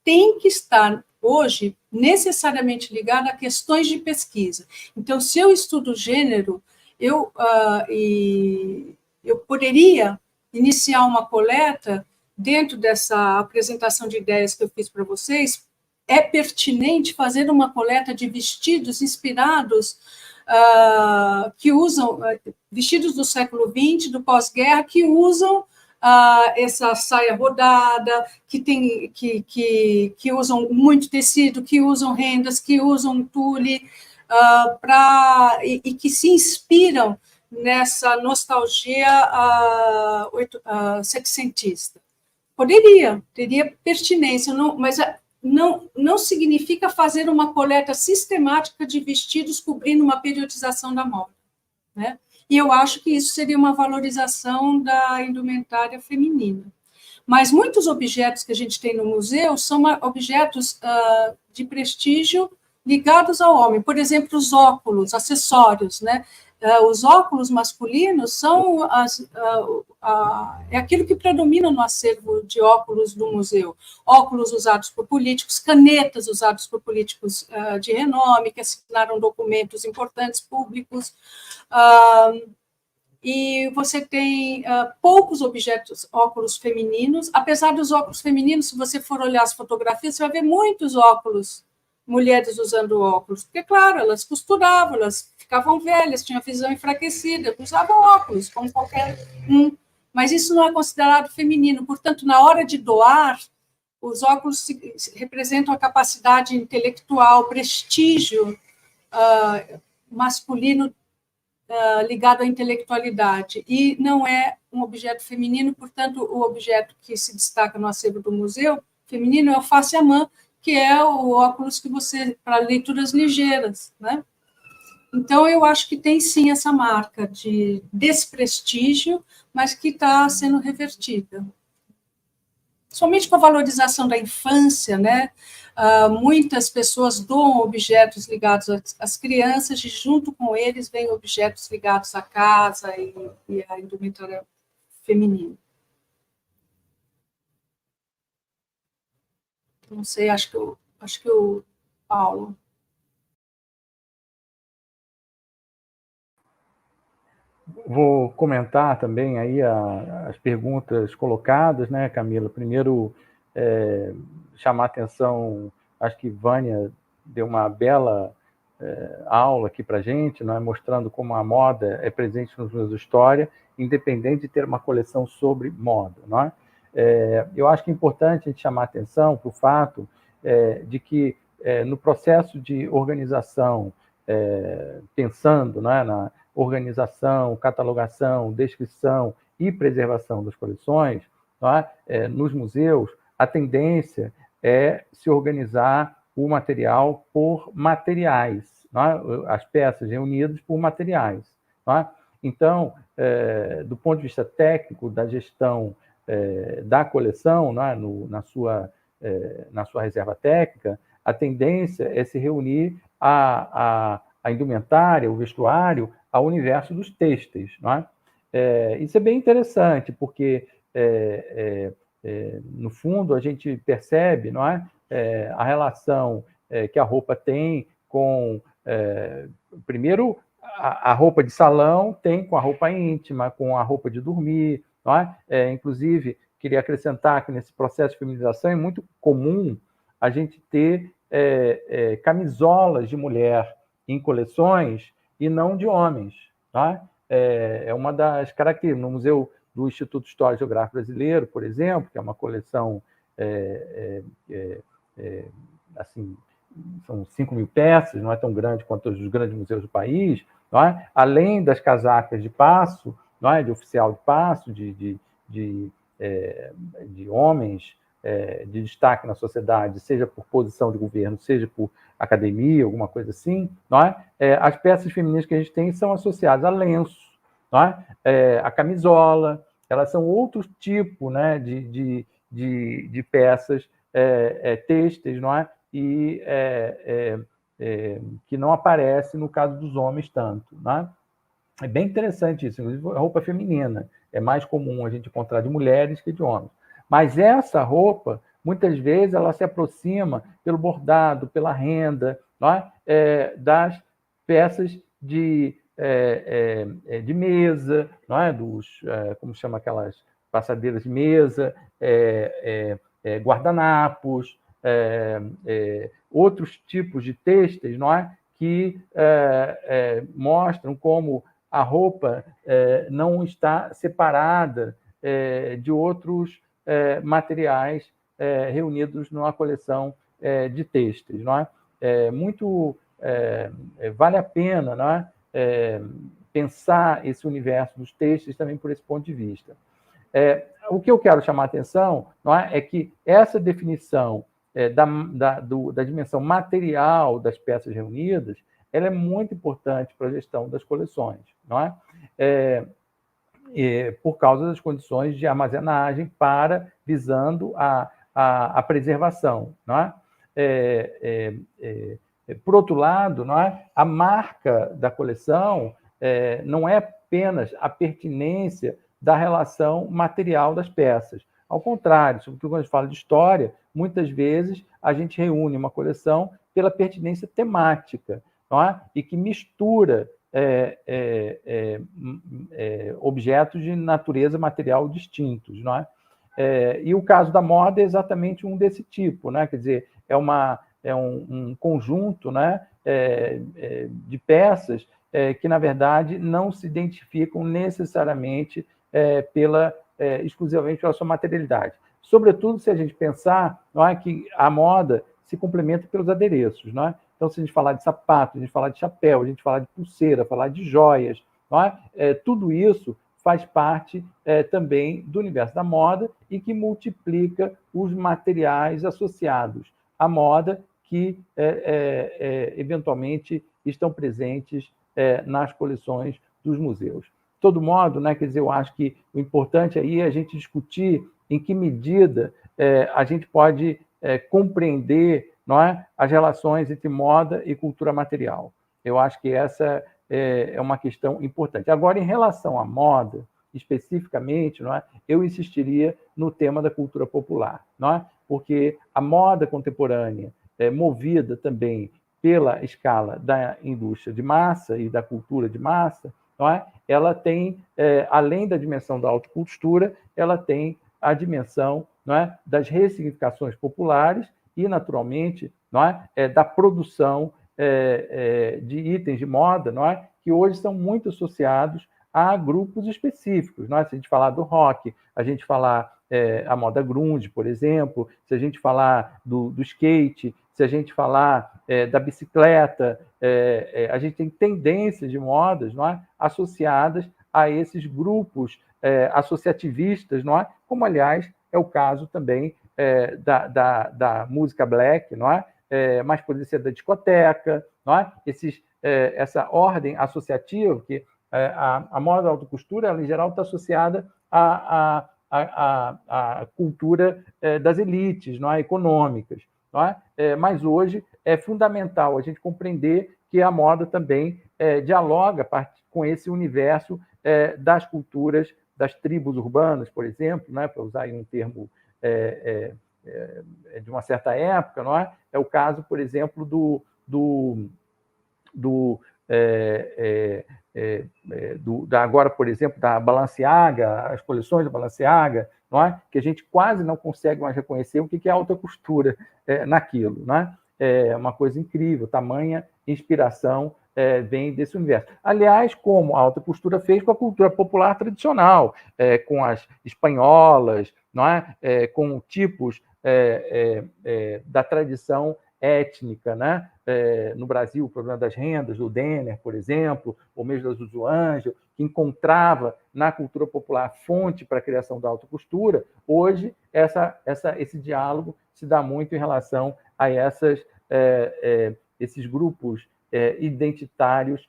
C: tem que estar, hoje, necessariamente ligada a questões de pesquisa. Então, se eu estudo gênero, eu poderia iniciar uma coleta dentro dessa apresentação de ideias que eu fiz para vocês. É pertinente fazer uma coleta de vestidos inspirados, que usam, vestidos do século XX, do pós-guerra, que usam essa saia rodada, que usam muito tecido, que usam rendas, que usam tule, e que se inspiram nessa nostalgia sessentista. Teria pertinência, mas não significa fazer uma coleta sistemática de vestidos cobrindo uma periodização da moda, né? E eu acho que isso seria uma valorização da indumentária feminina. Mas muitos objetos que a gente tem no museu são objetos de prestígio ligados ao homem. Por exemplo, os óculos, acessórios, né? Os óculos masculinos são é aquilo que predomina no acervo de óculos do museu. Óculos usados por políticos, canetas usadas por políticos de renome, que assinaram documentos importantes públicos. E você tem poucos objetos, óculos femininos. Apesar dos óculos femininos, se você for olhar as fotografias, você vai ver muitos óculos, mulheres usando óculos. Porque, claro, elas costuravam, elas ficavam velhas, tinham a visão enfraquecida, usavam óculos, como qualquer um. Mas isso não é considerado feminino. Portanto, na hora de doar, os óculos representam a capacidade intelectual, prestígio masculino ligado à intelectualidade. E não é um objeto feminino, portanto, o objeto que se destaca no acervo do museu feminino é o face à main, que é o óculos que você, para leituras ligeiras, né? Então, eu acho que tem, sim, essa marca de desprestígio, mas que está sendo revertida. Somente com a valorização da infância, né? Muitas pessoas doam objetos ligados às crianças e, junto com eles, vêm objetos ligados à casa e à indumentária feminina. Não sei, acho que o Paulo...
B: Vou comentar também aí as perguntas colocadas, né, Camila? Primeiro, chamar a atenção, acho que Vânia deu uma bela aula aqui para a gente, né, mostrando como a moda é presente nos museus de história, independente de ter uma coleção sobre moda. Não é? Eu acho que é importante a gente chamar a atenção para o fato de que, no processo de organização, pensando, não é, na organização, catalogação, descrição e preservação das coleções, nos museus, a tendência é se organizar o material por materiais, as peças reunidas por materiais. Então, do ponto de vista técnico da gestão da coleção, na sua reserva técnica, a tendência é se reunir a indumentária, o vestuário, ao universo dos têxteis. Isso é bem interessante, porque, no fundo, a gente percebe a relação que a roupa tem com... primeiro, a roupa de salão tem com a roupa íntima, com a roupa de dormir. Inclusive, queria acrescentar que nesse processo de feminização é muito comum a gente ter camisolas de mulher em coleções e não de homens. É uma das características. No Museu do Instituto Histórico e Geográfico Brasileiro, por exemplo, que é uma coleção, assim, são 5.000 peças, não é tão grande quanto os grandes museus do país, além das casacas de paço, de oficial de paço, de homens de destaque na sociedade, seja por posição de governo, seja por academia, alguma coisa assim, não é? As peças femininas que a gente tem são associadas a lenço, não é? A camisola, elas são outro tipo, né, de peças têxteis, não é? E que não aparece no caso dos homens tanto, não é? É bem interessante isso, inclusive a roupa feminina. É mais comum a gente encontrar de mulheres que de homens. Mas essa roupa, muitas vezes, ela se aproxima pelo bordado, pela renda, não é? Das peças de mesa, não é? Como chama aquelas passadeiras de mesa, guardanapos, outros tipos de têxteis, não é? Que mostram como a roupa não está separada de outros materiais reunidos numa coleção de têxteis, não é? Vale a pena, não é? Pensar esse universo dos têxteis também por esse ponto de vista. O que eu quero chamar a atenção, não é que essa definição da dimensão material das peças reunidas, ela é muito importante para a gestão das coleções, não é? Por causa das condições de armazenagem visando a preservação, não é? Por outro lado, não é? A marca da coleção não é apenas a pertinência da relação material das peças. Ao contrário, sobretudo quando a gente fala de história, muitas vezes a gente reúne uma coleção pela pertinência temática, não é? E que mistura objetos de natureza material distintos, não é? E o caso da moda é exatamente um desse tipo, né? Quer dizer, é um conjunto, né, de peças que, na verdade, não se identificam necessariamente exclusivamente pela sua materialidade. Sobretudo se a gente pensar, não é, que a moda se complementa pelos adereços, não é? Então, se a gente falar de sapato, a gente falar de chapéu, a gente falar de pulseira, falar de joias, não é? Tudo isso faz parte também do universo da moda e que multiplica os materiais associados à moda que, eventualmente, estão presentes nas coleções dos museus. De todo modo, né, quer dizer, eu acho que o importante aí é a gente discutir em que medida a gente pode compreender, não é, as relações entre moda e cultura material. Eu acho que essa é uma questão importante. Agora, em relação à moda, especificamente, não é, eu insistiria no tema da cultura popular, não é? Porque a moda contemporânea, movida também pela escala da indústria de massa e da cultura de massa, não é? Ela tem, além da dimensão da alta costura, ela tem a dimensão, não é, das ressignificações populares e, naturalmente, não é, da produção de itens de moda, não é, que hoje são muito associados a grupos específicos. Não é? Se a gente falar do rock, a gente falar a moda grunge, por exemplo, se a gente falar do skate, se a gente falar da bicicleta, a gente tem tendências de modas, não é, associadas a esses grupos associativistas, não é? Como, aliás, é o caso também da música black, não é? Mas poderia ser da discoteca, não é? Essa ordem associativa, que a moda da alta costura, ela, em geral, está associada à cultura das elites, não é? Econômicas. Não é? Mas hoje é fundamental a gente compreender que a moda também dialoga com esse universo das culturas das tribos urbanas, por exemplo, né? Para usar aí um termo de uma certa época, não é? É o caso, por exemplo, agora, por exemplo, da Balenciaga, as coleções da Balenciaga, não é? Que a gente quase não consegue mais reconhecer o que é alta costura naquilo. Não é? É uma coisa incrível, tamanha inspiração vem desse universo. Aliás, como a alta costura fez com a cultura popular tradicional, com as espanholas, não é? Com tipos da tradição étnica, né? No Brasil, o problema das rendas, do Denner, por exemplo, ou mesmo da Zuzu Ângelo, que encontrava na cultura popular fonte para a criação da autocostura, hoje esse diálogo se dá muito em relação a esses grupos identitários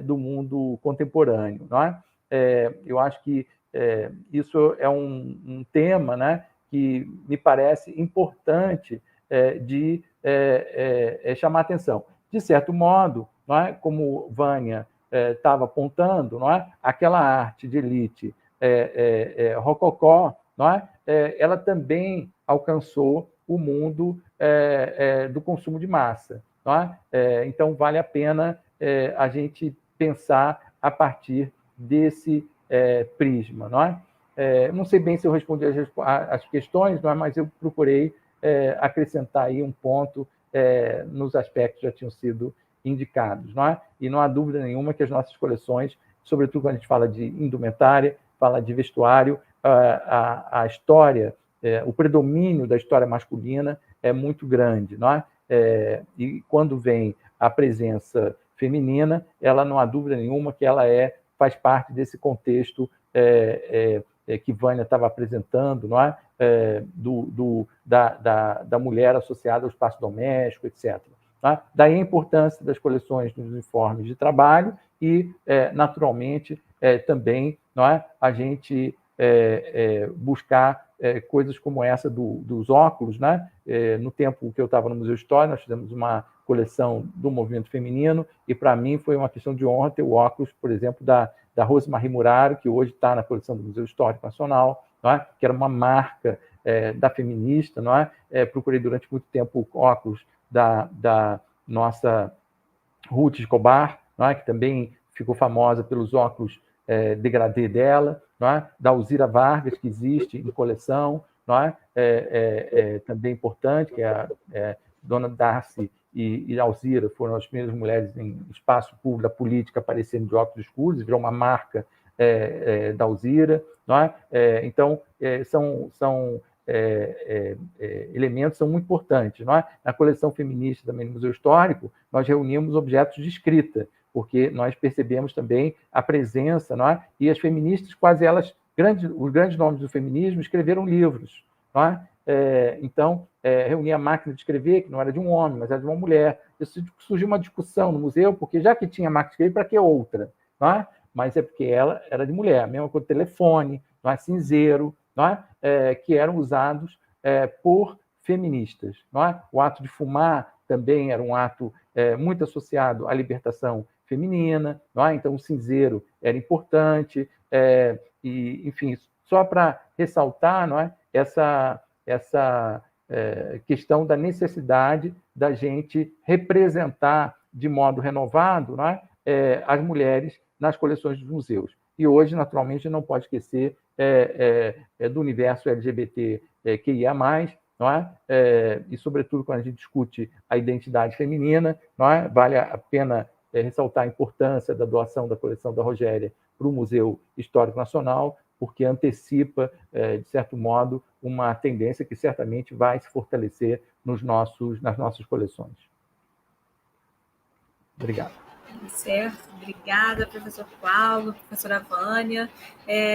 B: do mundo contemporâneo. Não é? Eu acho que isso é um tema, né, que me parece importante de chamar atenção. De certo modo, não é, como Vânia estava apontando, não é, aquela arte de elite rococó, não é, ela também alcançou o mundo do consumo de massa. Não é? Então, vale a pena a gente pensar a partir desse prisma. Não é? Não sei bem se eu respondi as questões, não é? Mas eu procurei acrescentar aí um ponto nos aspectos que já tinham sido indicados. Não é? E não há dúvida nenhuma que as nossas coleções, sobretudo quando a gente fala de indumentária, fala de vestuário, a história, o predomínio da história masculina é muito grande. Não é? E quando vem a presença feminina, ela não há dúvida nenhuma que ela faz parte desse contexto que Vânia estava apresentando, não é? Da mulher associada ao espaço doméstico, etc. Tá? Daí a importância das coleções dos uniformes de trabalho e, naturalmente, também não é? A gente buscar coisas como essa dos óculos. Né? No tempo que eu estava no Museu Histórico, nós fizemos uma coleção do movimento feminino e, para mim, foi uma questão de honra ter o óculos, por exemplo, da Rosemarie Muraro, que hoje está na coleção do Museu Histórico Nacional, não é? Que era uma marca da feminista. Não é? Procurei durante muito tempo óculos da nossa Ruth Escobar, não é? Que também ficou famosa pelos óculos degradê dela, não é? Da Alzira Vargas, que existe em coleção, não é? Também importante, que é Dona Darcy e Alzira foram as primeiras mulheres em espaço público da política aparecendo de óculos escuros, virou uma marca da Alzira. Não é? Então, são elementos são muito importantes. Não é? Na coleção feminista também no Museu Histórico, nós reunimos objetos de escrita, porque nós percebemos também a presença, não é? E as feministas, quase elas, os grandes nomes do feminismo, escreveram livros. Não é? Então, reunia a máquina de escrever, que não era de um homem, mas era de uma mulher. Isso surgiu uma discussão no museu, porque já que tinha máquina de escrever, para que outra? Não é? Mas é porque ela era de mulher, mesmo com o telefone, não é? Cinzeiro, não é? Que eram usados por feministas. Não é? O ato de fumar também era um ato muito associado à libertação feminina. Não é? Então, o cinzeiro era importante. E, enfim, só para ressaltar, não é? essa questão da necessidade da gente representar de modo renovado, não é? As mulheres nas coleções dos museus. E hoje, naturalmente, não pode esquecer do universo LGBTQIA+, não é? E, sobretudo, quando a gente discute a identidade feminina, não é? Vale a pena ressaltar a importância da doação da coleção da Rogéria para o Museu Histórico Nacional, porque antecipa, de certo modo, uma tendência que certamente vai se fortalecer nas nossas coleções. Obrigado.
A: Certo, obrigada, professor Paulo, professora Vânia.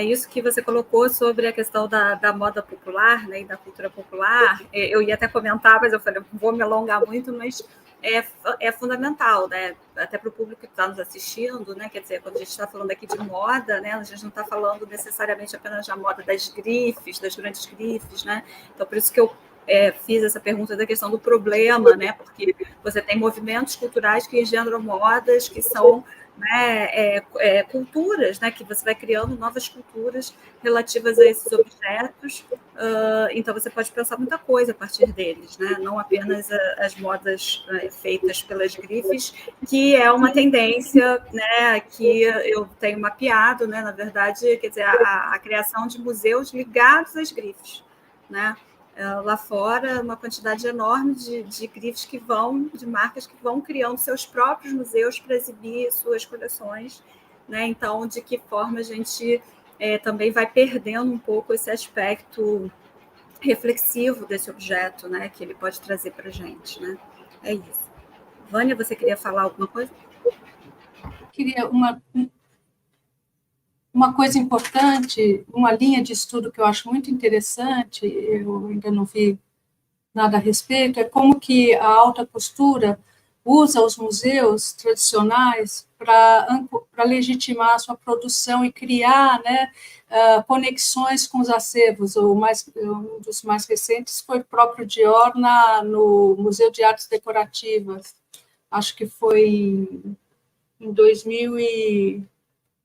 A: Isso que você colocou sobre a questão da moda popular, né, e da cultura popular, eu ia até comentar, mas eu falei, não vou me alongar muito, mas é fundamental, né, até para o público que está nos assistindo, né, quer dizer, quando a gente está falando aqui de moda, né, a gente não está falando necessariamente apenas da moda das grifes, das grandes grifes, né, então por isso que eu fiz essa pergunta da questão do problema, né? Porque você tem movimentos culturais que engendram modas, que são, né, culturas, né? Que você vai criando novas culturas relativas a esses objetos. Então você pode pensar muita coisa a partir deles, né? Não apenas as modas feitas pelas grifes, que é uma tendência, né? Que eu tenho mapeado, né? Na verdade, quer dizer, a criação de museus ligados às grifes, né? Lá fora, uma quantidade enorme de grifes de marcas que vão criando seus próprios museus para exibir suas coleções, né? Então, de que forma a gente também vai perdendo um pouco esse aspecto reflexivo desse objeto, né? Que ele pode trazer para a gente, né? É isso. Vânia, você queria falar alguma coisa?
C: Queria uma coisa importante, uma linha de estudo que eu acho muito interessante, eu ainda não vi nada a respeito, é como que a alta costura usa os museus tradicionais para legitimar a sua produção e criar, né, conexões com os acervos. Um dos mais recentes foi o próprio Dior no Museu de Artes Decorativas. Acho que foi em 2000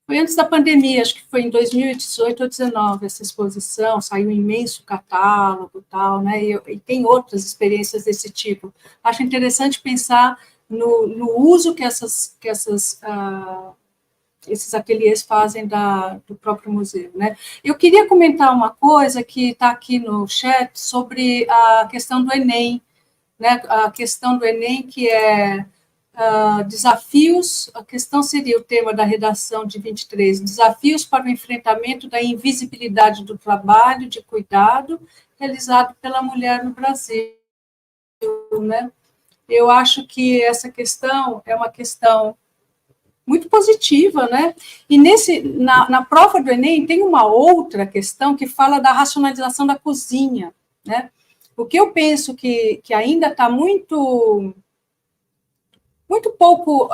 C: foi antes da pandemia, acho que foi em 2018 ou 2019 essa exposição, saiu um imenso catálogo, tal, né? E tem outras experiências desse tipo. Acho interessante pensar no uso que esses ateliês fazem do próprio museu, né? Eu queria comentar uma coisa que está aqui no chat sobre a questão do Enem, né? A questão do Enem, que é desafios, a questão seria o tema da redação de 23, desafios para o enfrentamento da invisibilidade do trabalho de cuidado realizado pela mulher no Brasil, né? Eu acho que essa questão é uma questão muito positiva, né? E na prova do Enem tem uma outra questão que fala da racionalização da cozinha, né? O que eu penso que ainda está muito pouco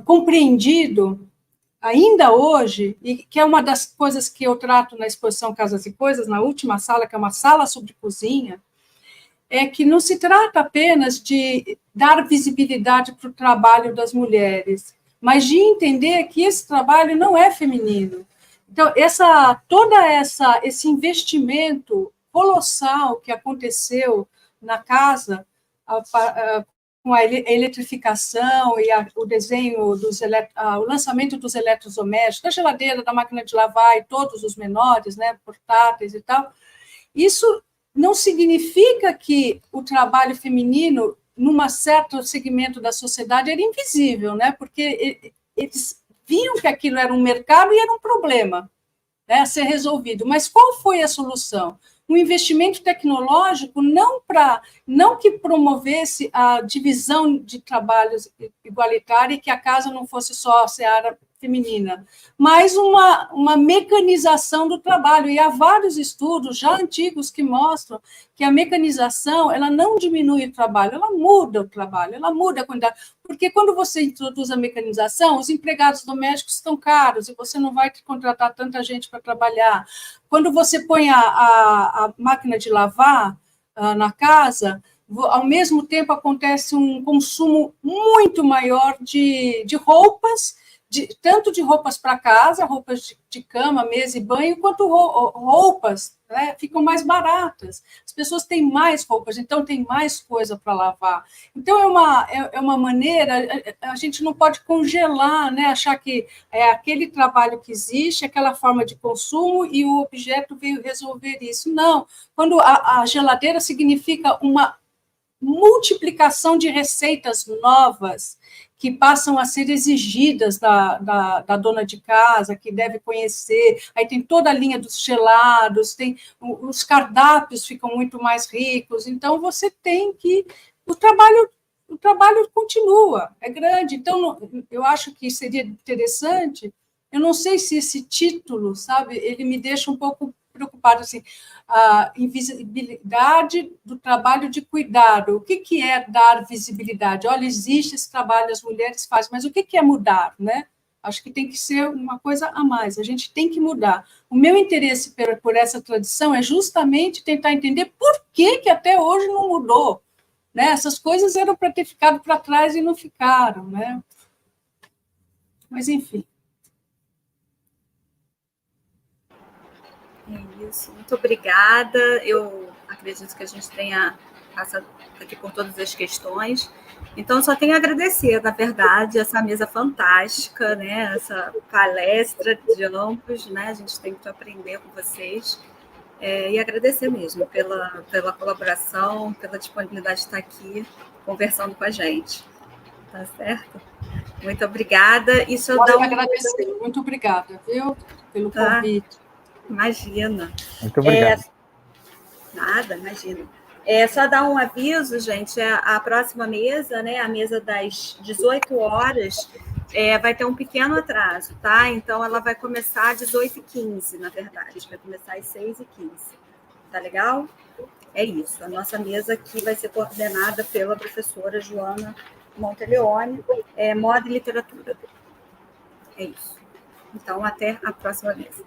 C: compreendido ainda hoje, e que é uma das coisas que eu trato na exposição Casas e Coisas, na última sala, que é uma sala sobre cozinha, é que não se trata apenas de dar visibilidade para o trabalho das mulheres, mas de entender que esse trabalho não é feminino. Então, esse investimento colossal que aconteceu na casa, com a eletrificação e o desenho o lançamento dos eletrodomésticos, da geladeira, da máquina de lavar e todos os menores, né, portáteis e tal, isso não significa que o trabalho feminino, num certo segmento da sociedade, era invisível, né, porque eles viam que aquilo era um mercado e era um problema, né, a ser resolvido. Mas qual foi a solução? Um investimento tecnológico não que promovesse a divisão de trabalhos igualitária e que a casa não fosse só a seara feminina, mas uma mecanização do trabalho. E há vários estudos já antigos que mostram que a mecanização ela não diminui o trabalho, ela muda o trabalho, ela muda a quantidade. Porque quando você introduz a mecanização, os empregados domésticos estão caros e você não vai contratar tanta gente para trabalhar. Quando você põe a máquina de lavar na casa, ao mesmo tempo acontece um consumo muito maior de roupas, tanto de roupas para casa, roupas de cama, mesa e banho, quanto roupas, né, ficam mais baratas. As pessoas têm mais roupas, então tem mais coisa para lavar. Então, é uma maneira, a gente não pode congelar, né, achar que é aquele trabalho que existe, aquela forma de consumo, e o objeto veio resolver isso. Não. Quando a geladeira significa uma multiplicação de receitas novas que passam a ser exigidas da dona de casa, que deve conhecer. Aí tem toda a linha dos gelados, os cardápios ficam muito mais ricos. Então, você tem que... O trabalho continua, é grande. Então, eu acho que seria interessante... Eu não sei se esse título, sabe, ele me deixa um pouco preocupado, assim, a invisibilidade do trabalho de cuidado. O que é dar visibilidade? Olha, existe esse trabalho, as mulheres fazem, mas o que é mudar, né? Acho que tem que ser uma coisa a mais, a gente tem que mudar. O meu interesse por essa tradição é justamente tentar entender por que até hoje não mudou, né? Essas coisas eram para ter ficado para trás e não ficaram, né? Mas, enfim.
A: É isso, muito obrigada. Eu acredito que a gente tenha passado aqui por todas as questões. Então, só tenho a agradecer, na verdade, essa mesa fantástica, né? Essa palestra de ambos, né? A gente tem que aprender com vocês. E agradecer mesmo pela colaboração, pela disponibilidade de estar aqui conversando com a gente. Tá certo? Muito obrigada. E só
C: Pode agradecer. Muito obrigada, viu, pelo convite.
B: Imagina. Muito obrigado.
A: Nada, imagina. Só dar um aviso, gente, a próxima mesa, né, a mesa das 18 horas, vai ter um pequeno atraso, tá? Então, ela vai começar às 18h15, na verdade. Vai começar às 6h15. Tá legal? É isso. A nossa mesa aqui vai ser coordenada pela professora Joana Monteleone, Moda e Literatura. É isso. Então, até a próxima vez.